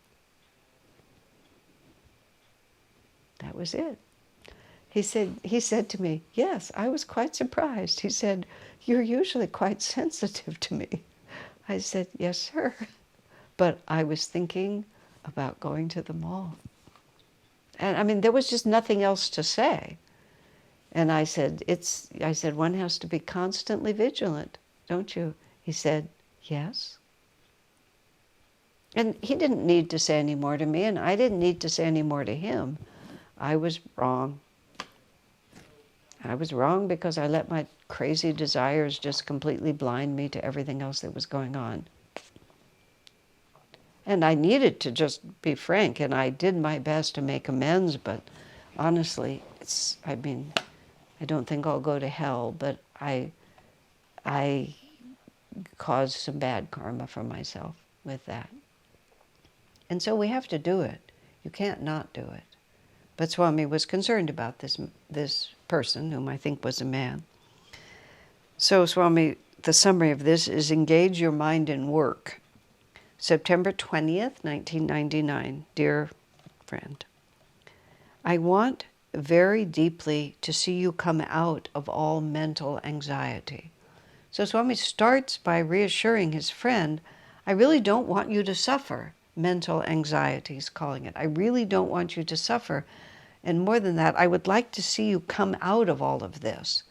That was it. He said to me, yes, I was quite surprised. He said, you're usually quite sensitive to me. I said, yes, sir. But I was thinking about going to the mall. And there was just nothing else to say. And I said, one has to be constantly vigilant, don't you? He said, yes. And he didn't need to say any more to me, and I didn't need to say any more to him. I was wrong. I was wrong because I let my crazy desires just completely blind me to everything else that was going on. And I needed to just be frank, and I did my best to make amends, but honestly, I don't think I'll go to hell, but I caused some bad karma for myself with that. And so we have to do it. You can't not do it. But Swami was concerned about this person, whom I think was a man. So Swami, the summary of this is engage your mind in work. September 20th, 1999. Dear friend, I want very deeply to see you come out of all mental anxiety. So Swami starts by reassuring his friend, I really don't want you to suffer. Mental anxiety, he's calling it. I really don't want you to suffer. And more than that, I would like to see you come out of all of this.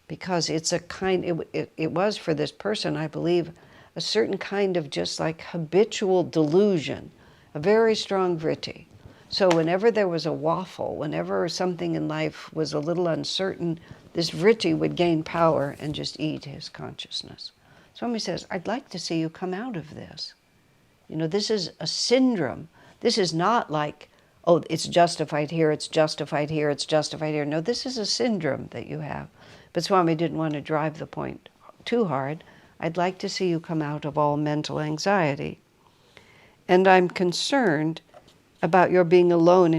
Because it's a kind, it was for this person, I believe, a certain kind of just like habitual delusion, a very strong vritti. So whenever there was a waffle, whenever something in life was a little uncertain, this vritti would gain power and just eat his consciousness. Swami says, I'd like to see you come out of this. You know, this is a syndrome. This is not like, oh, it's justified here, it's justified here, it's justified here. No, this is a syndrome that you have. But Swami didn't want to drive the point too hard. I'd like to see you come out of all mental anxiety. And I'm concerned about your being alone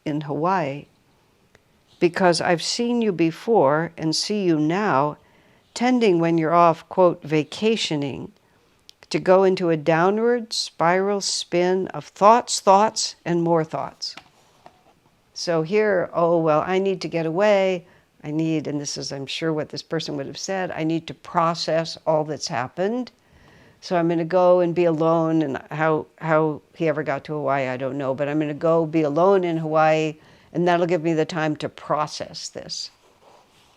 in Hawaii, because I've seen you before and see you now tending when you're off, quote, vacationing, to go into a downward spiral spin of thoughts, and more thoughts. So here, oh, well, I need to get away. I need, and this is, I'm sure, what this person would have said, I need to process all that's happened. So I'm going to go and be alone, and how he ever got to Hawaii, I don't know, but I'm going to go be alone in Hawaii, and that'll give me the time to process this.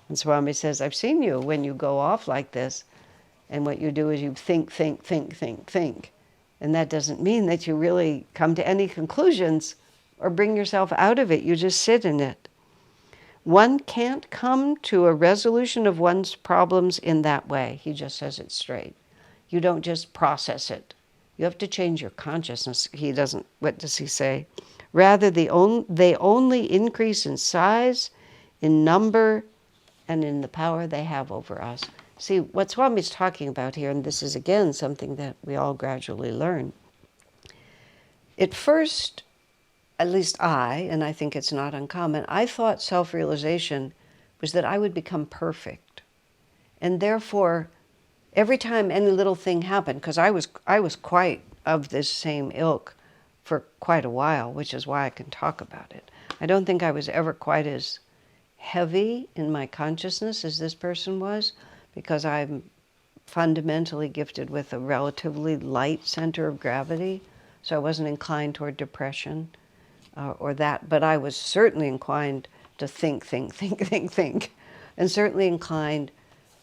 And Swami says, I've seen you when you go off like this, and what you do is you think. And that doesn't mean that you really come to any conclusions or bring yourself out of it. You just sit in it. One can't come to a resolution of one's problems in that way. He just says it straight. You don't just process it. You have to change your consciousness. He doesn't, what does he say? Rather, they only increase in size, in number, and in the power they have over us. See, what Swami's talking about here, and this is again something that we all gradually learn. At first, at least and I think it's not uncommon, I thought self-realization was that I would become perfect. And therefore, every time any little thing happened, because I was quite of this same ilk for quite a while, which is why I can talk about it. I don't think I was ever quite as heavy in my consciousness as this person was, because I'm fundamentally gifted with a relatively light center of gravity, so I wasn't inclined toward depression or that, but I was certainly inclined to think, and certainly inclined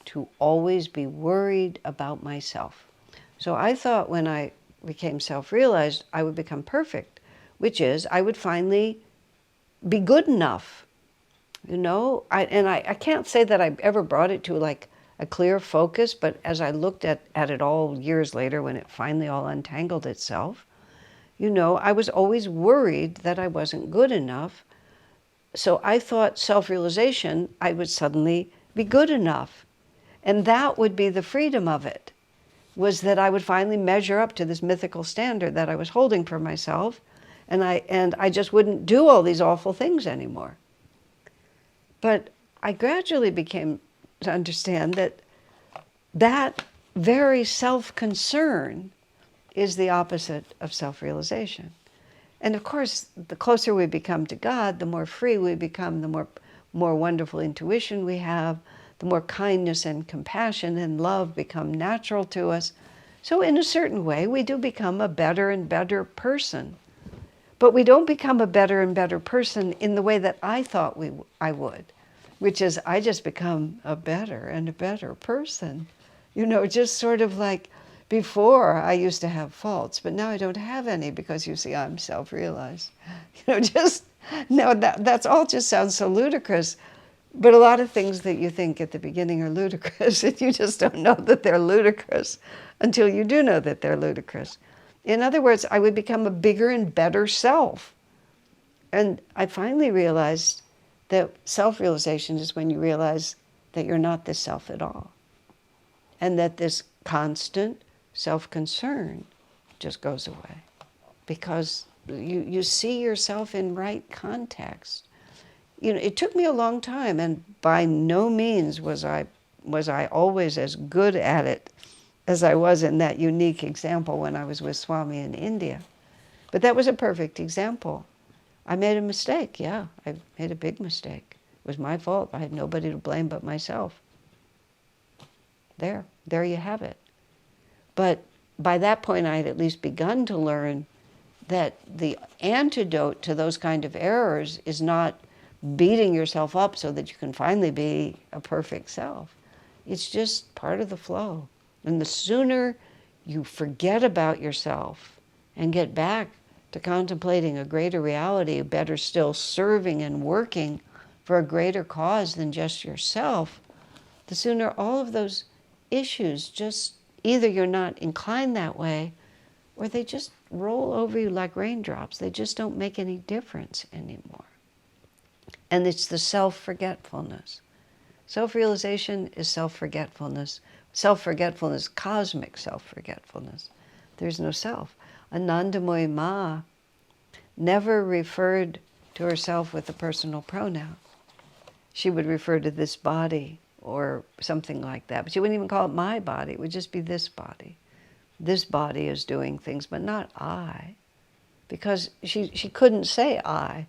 to always be worried about myself. So I thought when I became self-realized, I would become perfect, which is I would finally be good enough. You know, I can't say that I ever brought it to like a clear focus, but as I looked at it all years later when it finally all untangled itself, you know, I was always worried that I wasn't good enough. So I thought self-realization, I would suddenly be good enough. And that would be the freedom of it, was that I would finally measure up to this mythical standard that I was holding for myself, and I just wouldn't do all these awful things anymore. But I gradually became to understand that that very self-concern is the opposite of self-realization. And of course, the closer we become to God, the more free we become, the more wonderful intuition we have, the more kindness and compassion and love become natural to us. So in a certain way, we do become a better and better person. But we don't become a better and better person in the way that I thought I would, which is I just become a better and a better person. You know, just sort of like before I used to have faults, but now I don't have any because, you see, I'm self-realized. You know, just, no, that's all just sounds so ludicrous. But a lot of things that you think at the beginning are ludicrous, and you just don't know that they're ludicrous until you do know that they're ludicrous. In other words, I would become a bigger and better self. And I finally realized that self-realization is when you realize that you're not this self at all. And that this constant self-concern just goes away. Because you see yourself in right context. It took me a long time, and by no means was I always as good at it as I was in that unique example when I was with Swami in India. But that was a perfect example. I made a mistake, yeah. I made a big mistake. It was my fault. I had nobody to blame but myself. There you have it. But by that point, I had at least begun to learn that the antidote to those kind of errors is not beating yourself up so that you can finally be a perfect self. It's just part of the flow. And the sooner you forget about yourself and get back to contemplating a greater reality, better still serving and working for a greater cause than just yourself, the sooner all of those issues just, either you're not inclined that way, or they just roll over you like raindrops. They just don't make any difference anymore. And it's the self-forgetfulness. Self-realization is self-forgetfulness. Self-forgetfulness, cosmic self-forgetfulness. There's no self. Anandamoyi Ma never referred to herself with a personal pronoun. She would refer to this body or something like that. But she wouldn't even call it my body. It would just be this body. This body is doing things, but not I. Because she couldn't say I,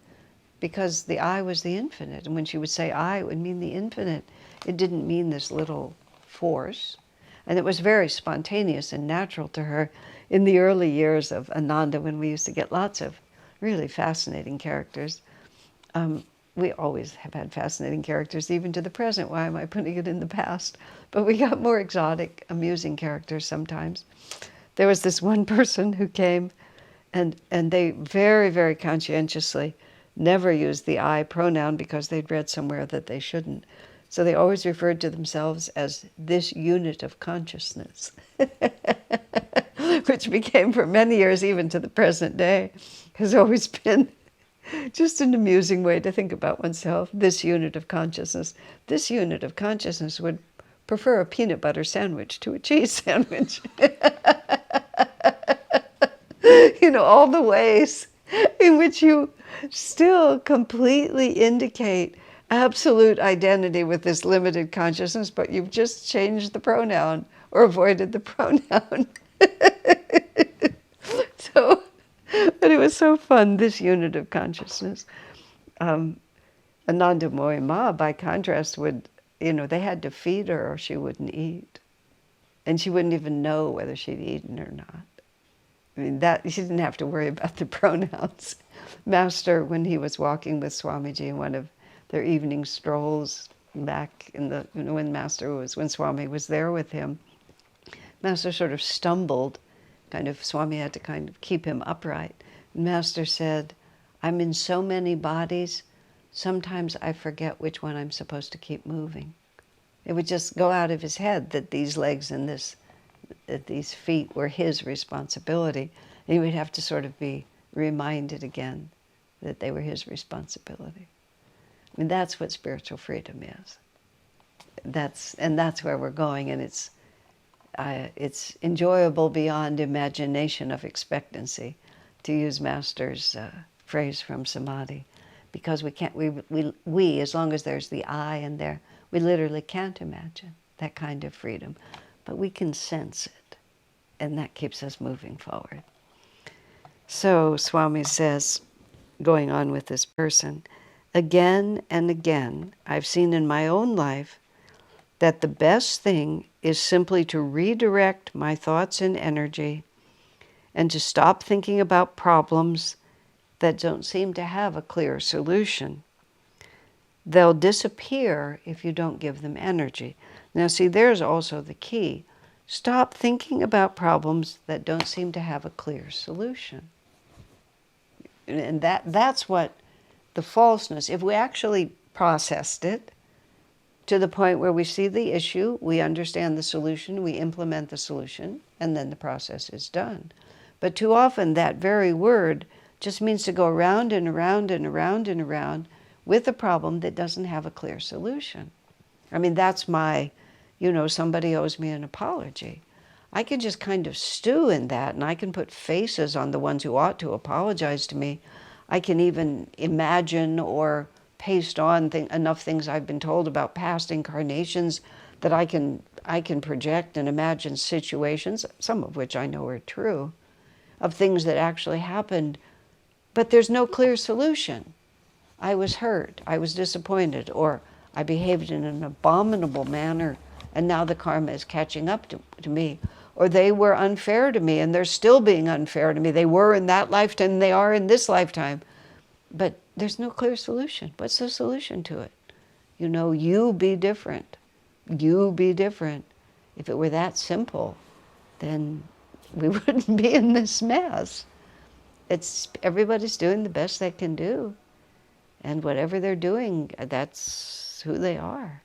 because the I was the infinite. And when she would say I, it would mean the infinite. It didn't mean this little force. And it was very spontaneous and natural to her in the early years of Ananda, when we used to get lots of really fascinating characters. We always have had fascinating characters, even to the present. Why am I putting it in the past? But we got more exotic, amusing characters sometimes. There was this one person who came, and they very, very conscientiously never used the I pronoun because they'd read somewhere that they shouldn't. So they always referred to themselves as this unit of consciousness, which became for many years, even to the present day, has always been just an amusing way to think about oneself, this unit of consciousness. This unit of consciousness would prefer a peanut butter sandwich to a cheese sandwich. All the ways in which you still completely indicate absolute identity with this limited consciousness, but you've just changed the pronoun or avoided the pronoun. But it was so fun, this unit of consciousness. Anandamoyi Ma, by contrast, they had to feed her or she wouldn't eat. And she wouldn't even know whether she'd eaten or not. I mean, she didn't have to worry about the pronouns. Master, when he was walking with Swamiji in one of their evening strolls back in when Swami was there with him, Master sort of stumbled. Swami had to kind of keep him upright. And Master said, I'm in so many bodies, sometimes I forget which one I'm supposed to keep moving. It would just go out of his head that these legs and that these feet were his responsibility. And he would have to sort of be reminded again that they were his responsibility. I mean, that's what spiritual freedom is. That's where we're going, and it's enjoyable beyond imagination of expectancy, to use Master's phrase from Samadhi, because we as long as there's the I in there, we literally can't imagine that kind of freedom, but we can sense it, and that keeps us moving forward. So Swami says, going on with this person, again and again, I've seen in my own life that the best thing is simply to redirect my thoughts and energy and to stop thinking about problems that don't seem to have a clear solution. They'll disappear if you don't give them energy. Now see, there's also the key. Stop thinking about problems that don't seem to have a clear solution. And that's what the falseness, if we actually processed it to the point where we see the issue, we understand the solution, we implement the solution, and then the process is done. But too often that very word just means to go around and around and around and around with a problem that doesn't have a clear solution. I mean, that's somebody owes me an apology. I can just kind of stew in that, and I can put faces on the ones who ought to apologize to me. I can even imagine or paste on enough things I've been told about past incarnations that I can project and imagine situations, some of which I know are true, of things that actually happened. But there's no clear solution. I was hurt, I was disappointed, or I behaved in an abominable manner, and now the karma is catching up to me. Or they were unfair to me, and they're still being unfair to me. They were in that lifetime, and they are in this lifetime. But there's no clear solution. What's the solution to it? You be different. You be different. If it were that simple, then we wouldn't be in this mess. Everybody's doing the best they can do. And whatever they're doing, that's who they are.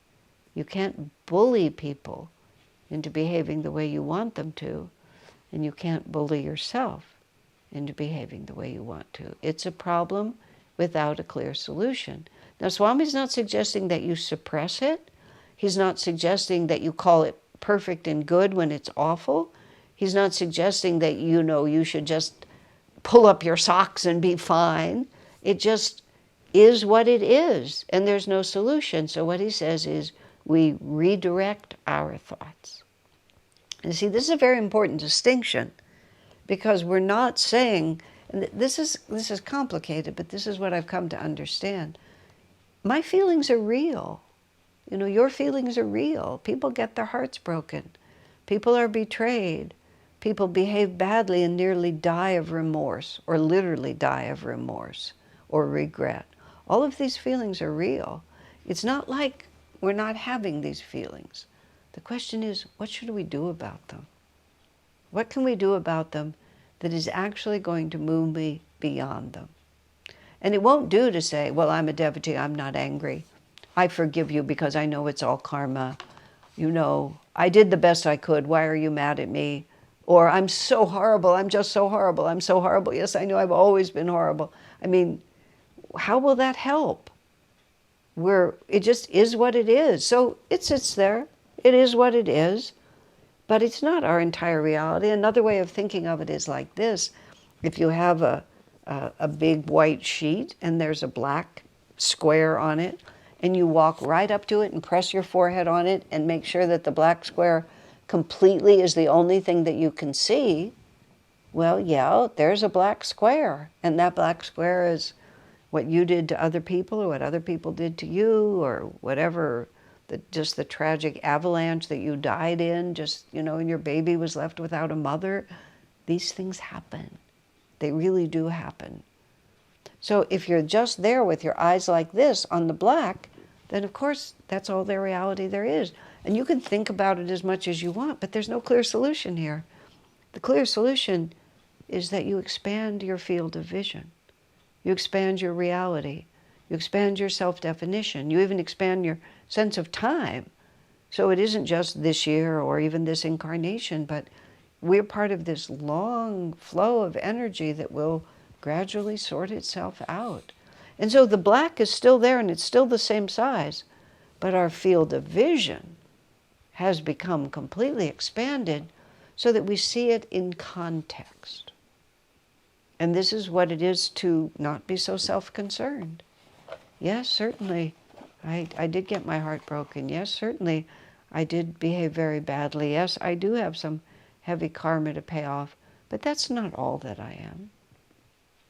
You can't bully people into behaving the way you want them to, and you can't bully yourself into behaving the way you want to. It's a problem without a clear solution. Now, Swami's not suggesting that you suppress it. He's not suggesting that you call it perfect and good when it's awful. He's not suggesting that you should just pull up your socks and be fine. It just is what it is, and there's no solution. So what he says is we redirect our thoughts. And see, this is a very important distinction, because we're not saying, and this is complicated, but this is what I've come to understand. My feelings are real. Your feelings are real. People get their hearts broken. People are betrayed. People behave badly and nearly die of remorse, or literally die of remorse or regret. All of these feelings are real. It's not like we're not having these feelings. The question is, what should we do about them? What can we do about them that is actually going to move me beyond them? And it won't do to say, well, I'm a devotee, I'm not angry. I forgive you because I know it's all karma. I did the best I could. Why are you mad at me? Or I'm so horrible, I'm just so horrible, I'm so horrible. Yes, I know I've always been horrible. I mean, how will that help? It just is what it is. So it sits there. It is what it is. But it's not our entire reality. Another way of thinking of it is like this. If you have a big white sheet and there's a black square on it, and you walk right up to it and press your forehead on it and make sure that the black square completely is the only thing that you can see, well, yeah, there's a black square. And that black square is what you did to other people, or what other people did to you, or whatever, just the tragic avalanche that you died in, and your baby was left without a mother. These things happen. They really do happen. So if you're just there with your eyes like this on the black, then of course that's all the reality there is. And you can think about it as much as you want, but there's no clear solution here. The clear solution is that you expand your field of vision. You expand your reality. You expand your self-definition. You even expand your sense of time. So it isn't just this year or even this incarnation, but we're part of this long flow of energy that will gradually sort itself out. And so the black is still there, and it's still the same size, but our field of vision has become completely expanded so that we see it in context. And this is what it is to not be so self-concerned. Yes, certainly, I did get my heart broken. Yes, certainly, I did behave very badly. Yes, I do have some heavy karma to pay off. But that's not all that I am.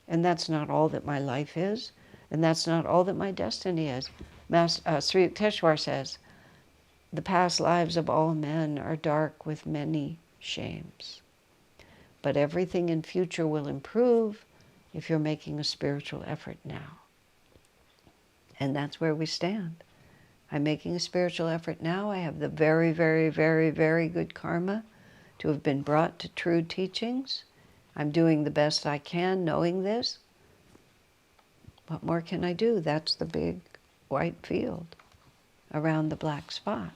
And that's not all that my life is. And that's not all that my destiny is. Sri Yukteswar says, the past lives of all men are dark with many shames. But everything in future will improve if you're making a spiritual effort now. And that's where we stand. I'm making a spiritual effort now. I have the very, very, very, very good karma to have been brought to true teachings. I'm doing the best I can knowing this. What more can I do? That's the big white field around the black spot.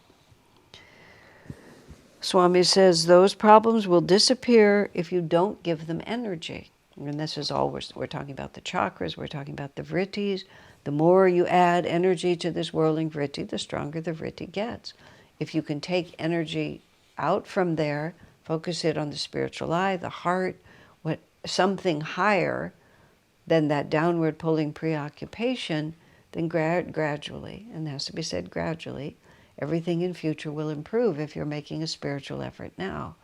Swami says those problems will disappear if you don't give them energy. And this is all we're talking about the chakras, we're talking about the vrittis. The more you add energy to this whirling vritti, the stronger the vritti gets. If you can take energy out from there focus it on the spiritual eye, the heart, what something higher than that downward pulling preoccupation, then gradually, and it has to be said gradually, everything in future will improve if you're making a spiritual effort now.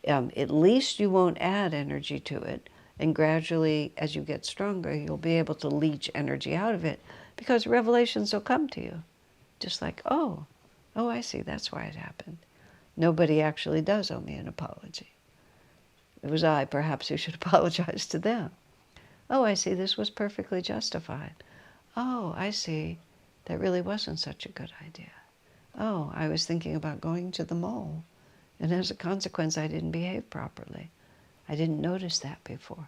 At least you won't add energy to it, and gradually, as you get stronger, you'll be able to leach energy out of it, because revelations will come to you. Just like, oh, I see, that's why it happened. Nobody actually does owe me an apology. It was I, perhaps, who should apologize to them. Oh, I see, this was perfectly justified. Oh, I see, that really wasn't such a good idea. Oh, I was thinking about going to the mall, and as a consequence, I didn't behave properly. I didn't notice that before.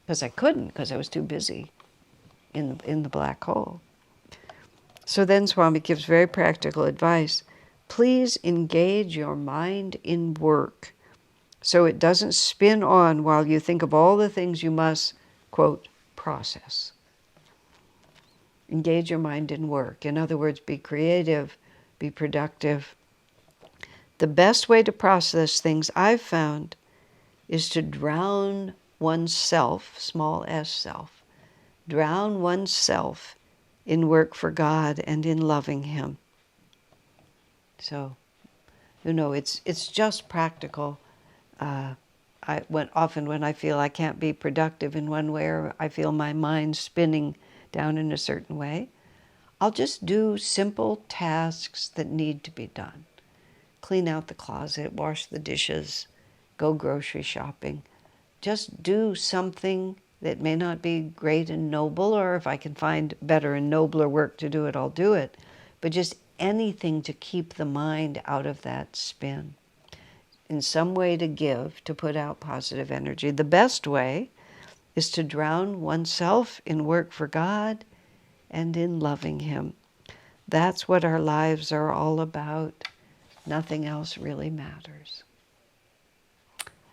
Because I couldn't, because I was too busy in the black hole. So then Swami gives very practical advice. Please engage your mind in work so it doesn't spin on while you think of all the things you must, quote, process. Engage your mind in work. In other words, be creative, be productive. The best way to process things I've found is to drown oneself, small s self, drown oneself in work for God and in loving Him. So, it's just practical. Often when I feel I can't be productive in one way, or I feel my mind spinning down in a certain way, I'll just do simple tasks that need to be done. Clean out the closet, wash the dishes, go grocery shopping. Just do something that may not be great and noble, or if I can find better and nobler work to do it, I'll do it. But just anything to keep the mind out of that spin. In some way to give, to put out positive energy. The best way is to drown oneself in work for God and in loving Him. That's what our lives are all about. Nothing else really matters.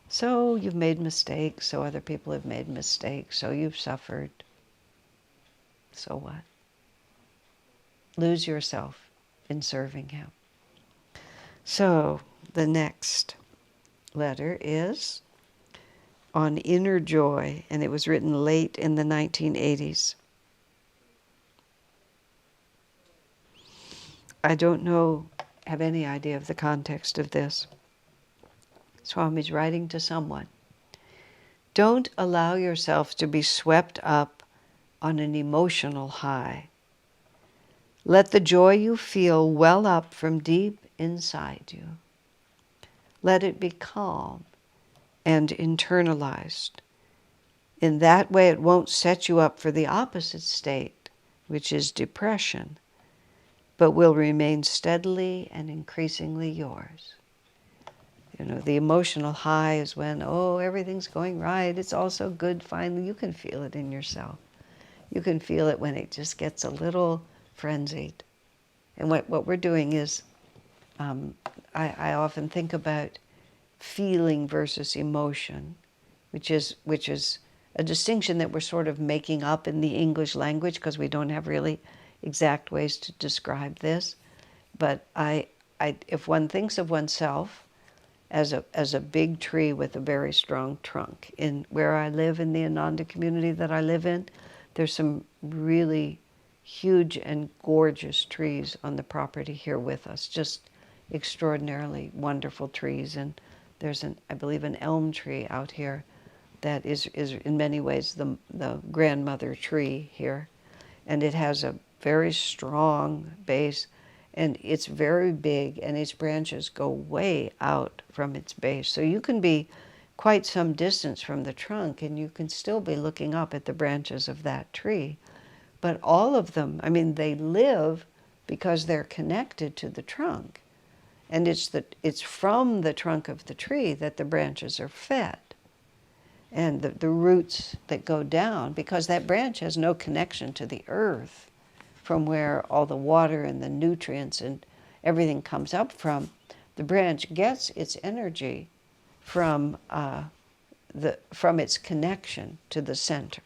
So you've made mistakes, so other people have made mistakes, so you've suffered. So what? Lose yourself in serving Him. So the next letter is on inner joy, and it was written late in the 1980s. I don't have any idea of the context of this. Swami's writing to someone. Don't allow yourself to be swept up on an emotional high. Let the joy you feel well up from deep inside you. Let it be calm and internalized. In that way, it won't set you up for the opposite state, which is depression, but will remain steadily and increasingly yours. The emotional high is when, everything's going right, it's all so good, finally. You can feel it in yourself. You can feel it when it just gets a little frenzied. And what we're doing is, I often think about feeling versus emotion, which is a distinction that we're sort of making up in the English language because we don't have really exact ways to describe this. But if one thinks of oneself as a big tree with a very strong trunk, in where I live, in the Ananda community that I live in, there's some really huge and gorgeous trees on the property here with us, just extraordinarily wonderful trees. And there's I believe an elm tree out here that is in many ways the grandmother tree here, and it has a very strong base, and it's very big, and its branches go way out from its base. So you can be quite some distance from the trunk, and you can still be looking up at the branches of that tree. But all of them, they live because they're connected to the trunk. And it's from the trunk of the tree that the branches are fed. And the roots that go down, because that branch has no connection to the earth, from where all the water and the nutrients and everything comes up from. The branch gets its energy from its connection to the center.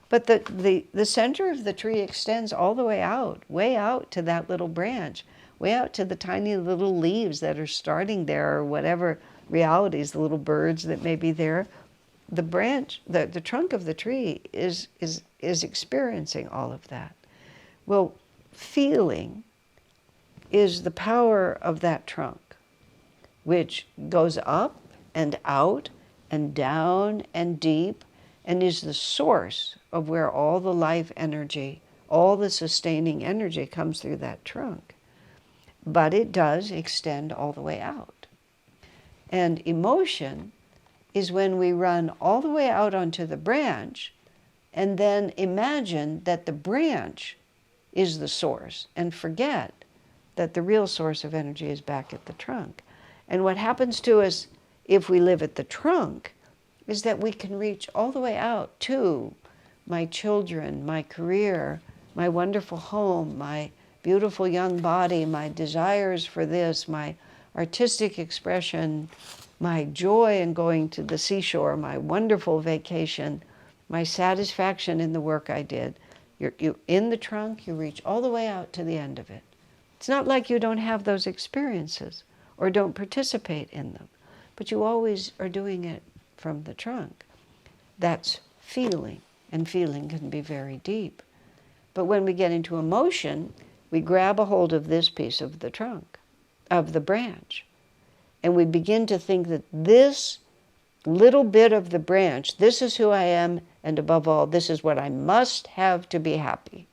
But the center of the tree extends all the way out to that little branch, way out to the tiny little leaves that are starting there, or whatever realities, the little birds that may be there. The branch, the trunk of the tree is experiencing all of that. Well, feeling is the power of that trunk, which goes up and out and down and deep, and is the source of where all the life energy, all the sustaining energy comes through that trunk. But it does extend all the way out. And emotion is when we run all the way out onto the branch and then imagine that the branch is the source and forget that the real source of energy is back at the trunk. And what happens to us if we live at the trunk is that we can reach all the way out to my children, my career, my wonderful home, my beautiful young body, my desires for this, my artistic expression, my joy in going to the seashore, my wonderful vacation, my satisfaction in the work I did. You're in the trunk, you reach all the way out to the end of it. It's not like you don't have those experiences or don't participate in them, but you always are doing it from the trunk. That's feeling, and feeling can be very deep. But when we get into emotion, we grab a hold of this piece of the trunk, of the branch, and we begin to think that this little bit of the branch, this is who I am, and above all, this is what I must have to be happy.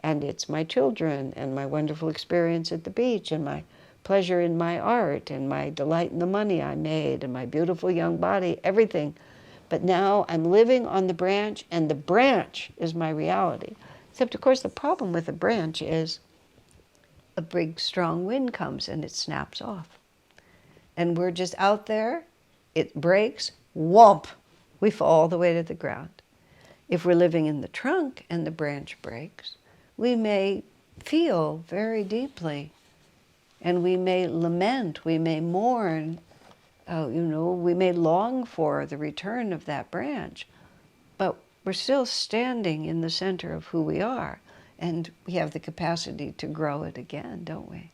And it's my children, and my wonderful experience at the beach, and my pleasure in my art, and my delight in the money I made, and my beautiful young body, everything. But now I'm living on the branch, and the branch is my reality. Except, of course, the problem with the branch is a big, strong wind comes and it snaps off. And we're just out there, it breaks, whomp, we fall all the way to the ground. If we're living in the trunk and the branch breaks, we may feel very deeply, and we may lament, we may mourn, we may long for the return of that branch, but we're still standing in the center of who we are, and we have the capacity to grow it again, don't we?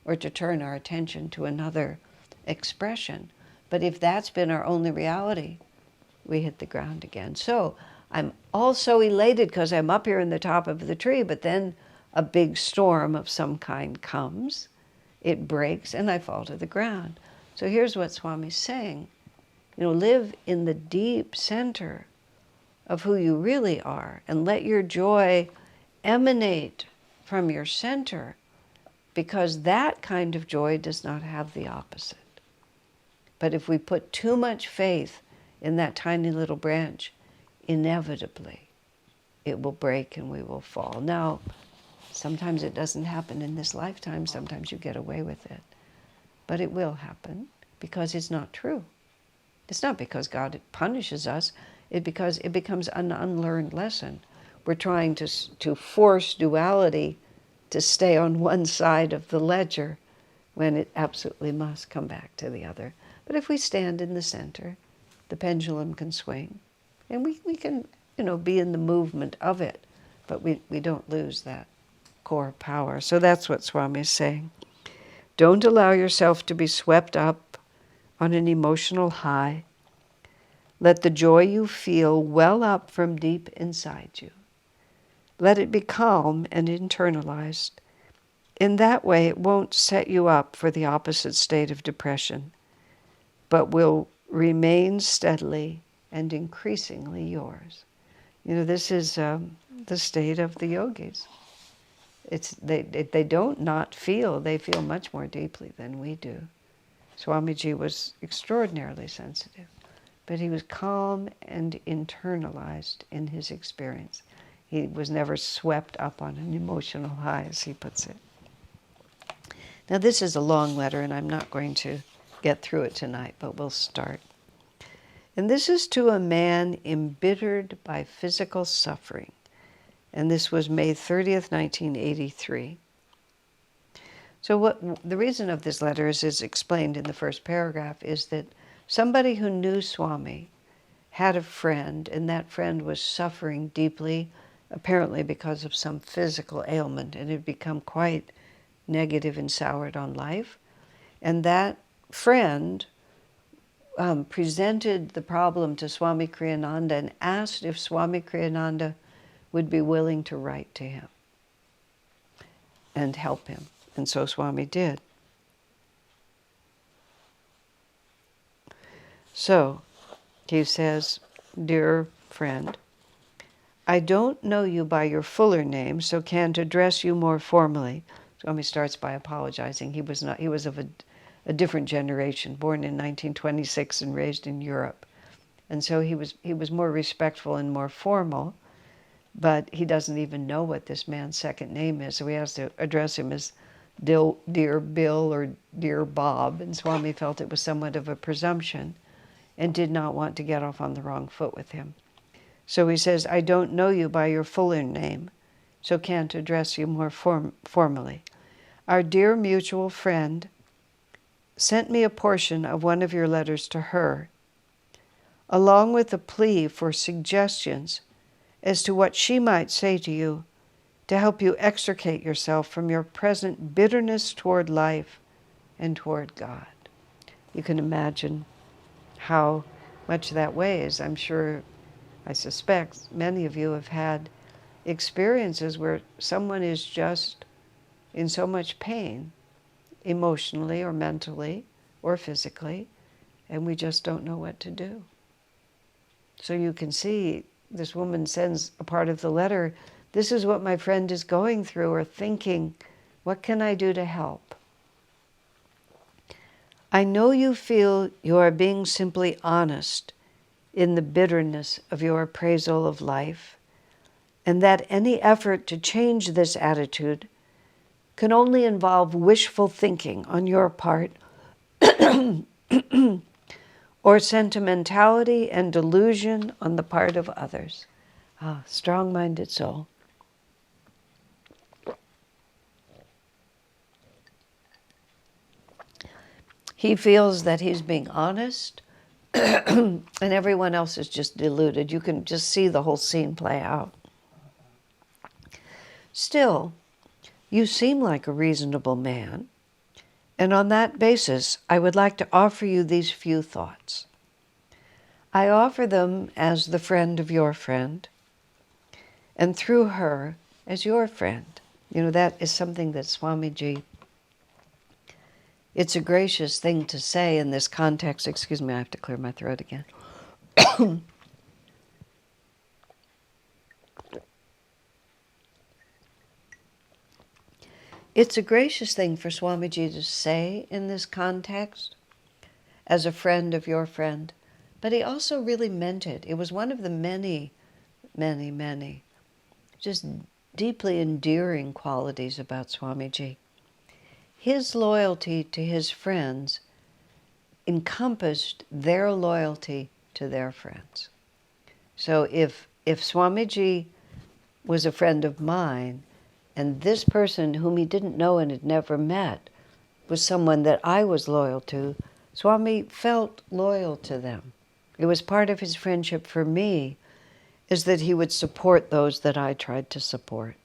Or to turn our attention to another expression. But if that's been our only reality, we hit the ground again. So I'm also elated because I'm up here in the top of the tree, but then a big storm of some kind comes, it breaks, and I fall to the ground. So here's what Swami's saying. Live in the deep center of who you really are, and let your joy emanate from your center, because that kind of joy does not have the opposite. But if we put too much faith in that tiny little branch, inevitably it will break and we will fall. Now, sometimes it doesn't happen in this lifetime, sometimes you get away with it. But it will happen because it's not true. It's not because God punishes us, it's because it becomes an unlearned lesson. We're trying to force duality to stay on one side of the ledger when it absolutely must come back to the other. But if we stand in the center, the pendulum can swing, and we can, be in the movement of it, but we don't lose that core power. So that's what Swami is saying. Don't allow yourself to be swept up on an emotional high. Let the joy you feel well up from deep inside you. Let it be calm and internalized. In that way, it won't set you up for the opposite state of depression, but will remain steadily and increasingly yours. This is the state of the yogis. They don't not feel, they feel much more deeply than we do. Swamiji was extraordinarily sensitive, but he was calm and internalized in his experience. He was never swept up on an emotional high, as he puts it. Now this is a long letter, and I'm not going to get through it tonight, but we'll start. And this is to a man embittered by physical suffering. And this was May 30th, 1983. So the reason of this letter is explained in the first paragraph, is that somebody who knew Swami had a friend, and that friend was suffering deeply, apparently because of some physical ailment, and had become quite negative and soured on life. And that friend presented the problem to Swami Kriyananda and asked if Swami Kriyananda would be willing to write to him and help him. And so Swami did. So he says, "Dear friend, I don't know you by your fuller name, so can't address you more formally." Swami starts by apologizing. He was of a different generation, born in 1926 and raised in Europe. And so he was more respectful and more formal, but he doesn't even know what this man's second name is, so he has to address him as Dear Bill or Dear Bob, and Swami felt it was somewhat of a presumption and did not want to get off on the wrong foot with him. So he says, "I don't know you by your fuller name, so can't address you more formally. Our dear mutual friend sent me a portion of one of your letters to her, along with a plea for suggestions as to what she might say to you to help you extricate yourself from your present bitterness toward life and toward God." You can imagine how much that weighs. I suspect many of you have had experiences where someone is just in so much pain, emotionally or mentally or physically, and we just don't know what to do. So you can see this woman sends a part of the letter, "This is what my friend is going through or thinking. What can I do to help? I know you feel you are being simply honest in the bitterness of your appraisal of life, and that any effort to change this attitude can only involve wishful thinking on your part or sentimentality and delusion on the part of others." Ah, strong-minded soul. He feels that he's being honest and everyone else is just deluded. You can just see the whole scene play out. Still, you seem like a reasonable man, and on that basis, I would like to offer you these few thoughts. I offer them as the friend of your friend, and through her as your friend. You know, that is something that Swamiji, it's a gracious thing to say in this context. Excuse me, I have to clear my throat again. It's a gracious thing for Swamiji to say in this context, as a friend of your friend, but he also really meant it. It was one of the many, many, many, just deeply endearing qualities about Swamiji. His loyalty to his friends encompassed their loyalty to their friends. So if Swamiji was a friend of mine, and this person whom he didn't know and had never met was someone that I was loyal to, Swami felt loyal to them. It was part of his friendship for me, is that he would support those that I tried to support.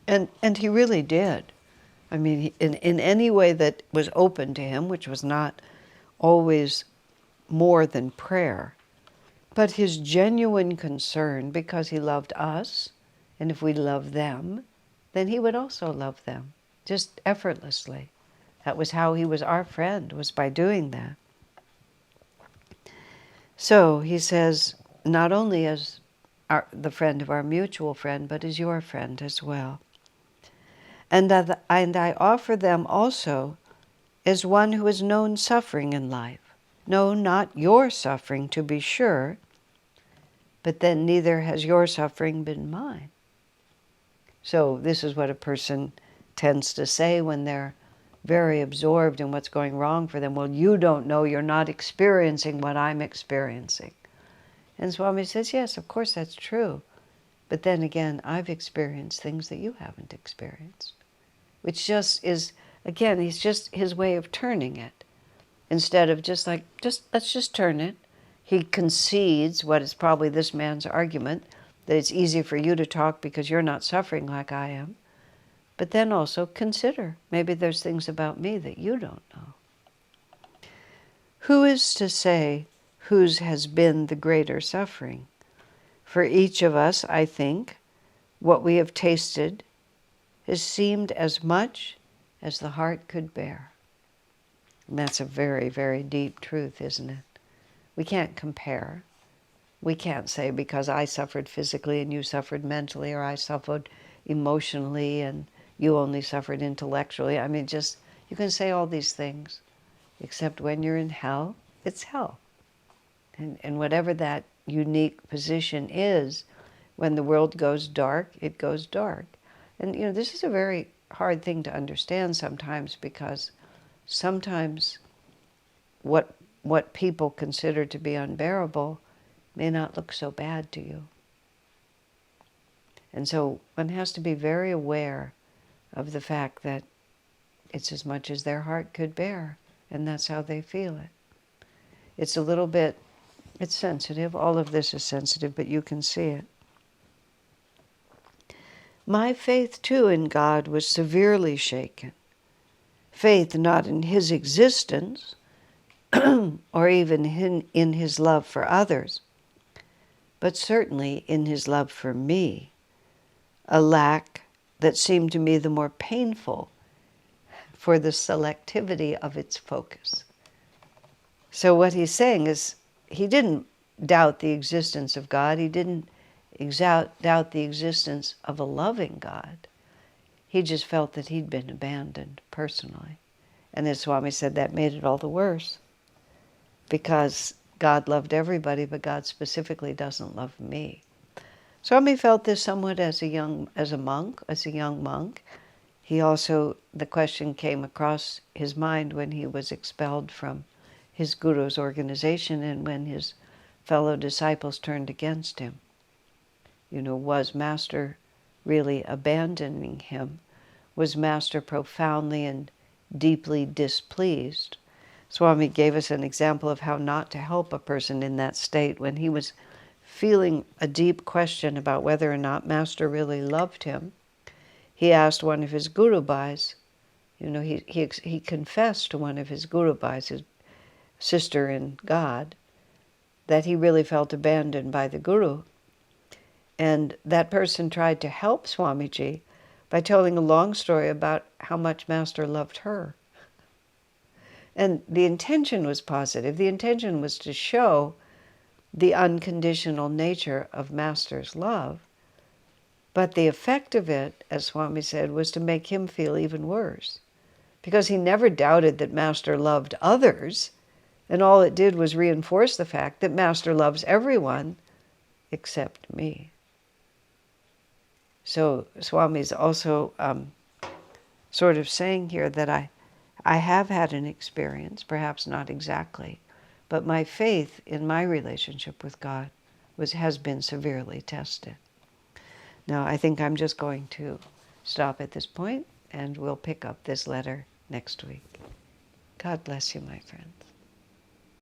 And he really did. I mean, in any way that was open to him, which was not always more than prayer, but his genuine concern, because he loved us, and if we loved them, then he would also love them, just effortlessly. That was how he was our friend, was by doing that. So he says, not only as the friend of our mutual friend, but as your friend as well. And I offer them also as one who has known suffering in life. No, not your suffering, to be sure, but then neither has your suffering been mine. So this is what a person tends to say when they're very absorbed in what's going wrong for them. Well, you don't know, you're not experiencing what I'm experiencing. And Swami says, yes, of course that's true. But then again, I've experienced things that you haven't experienced. Which just is, again, it's just his way of turning it. Instead of let's just turn it. He concedes what is probably this man's argument, that it's easy for you to talk because you're not suffering like I am. But then also consider, maybe there's things about me that you don't know. Who is to say whose has been the greater suffering? For each of us, I think, what we have tasted has seemed as much as the heart could bear. And that's a very, very deep truth, isn't it? We can't compare. We can't say because I suffered physically and you suffered mentally, or I suffered emotionally and you only suffered intellectually. I mean, just, you can say all these things, except when you're in hell, it's hell. And whatever that unique position is, when the world goes dark, it goes dark. And, this is a very hard thing to understand sometimes, because sometimes what people consider to be unbearable may not look so bad to you. And so one has to be very aware of the fact that it's as much as their heart could bear, and that's how they feel it. It's a little bit, it's sensitive. All of this is sensitive, but you can see it. My faith, too, in God was severely shaken. Faith not in His existence, or even in His love for others, but certainly in His love for me, a lack that seemed to me the more painful for the selectivity of its focus. So what he's saying is, he didn't doubt the existence of God. He didn't doubt the existence of a loving God. He just felt that he'd been abandoned personally. And as Swami said, that made it all the worse, because God loved everybody, but God specifically doesn't love me. Swami felt this somewhat as a young monk. He also, the question came across his mind when he was expelled from his guru's organization and when his fellow disciples turned against him. Was Master really abandoning him? Was Master profoundly and deeply displeased? Swami gave us an example of how not to help a person in that state when he was feeling a deep question about whether or not Master really loved him. He asked one of his gurubhais, he confessed to one of his gurubhais, his sister in God, that he really felt abandoned by the guru. And that person tried to help Swamiji by telling a long story about how much Master loved her. And the intention was positive. The intention was to show the unconditional nature of Master's love. But the effect of it, as Swami said, was to make him feel even worse, because he never doubted that Master loved others, and all it did was reinforce the fact that Master loves everyone except me. So Swami's also sort of saying here that I have had an experience, perhaps not exactly, but my faith in my relationship with God has been severely tested. Now, I think I'm just going to stop at this point, and we'll pick up this letter next week. God bless you, my friends.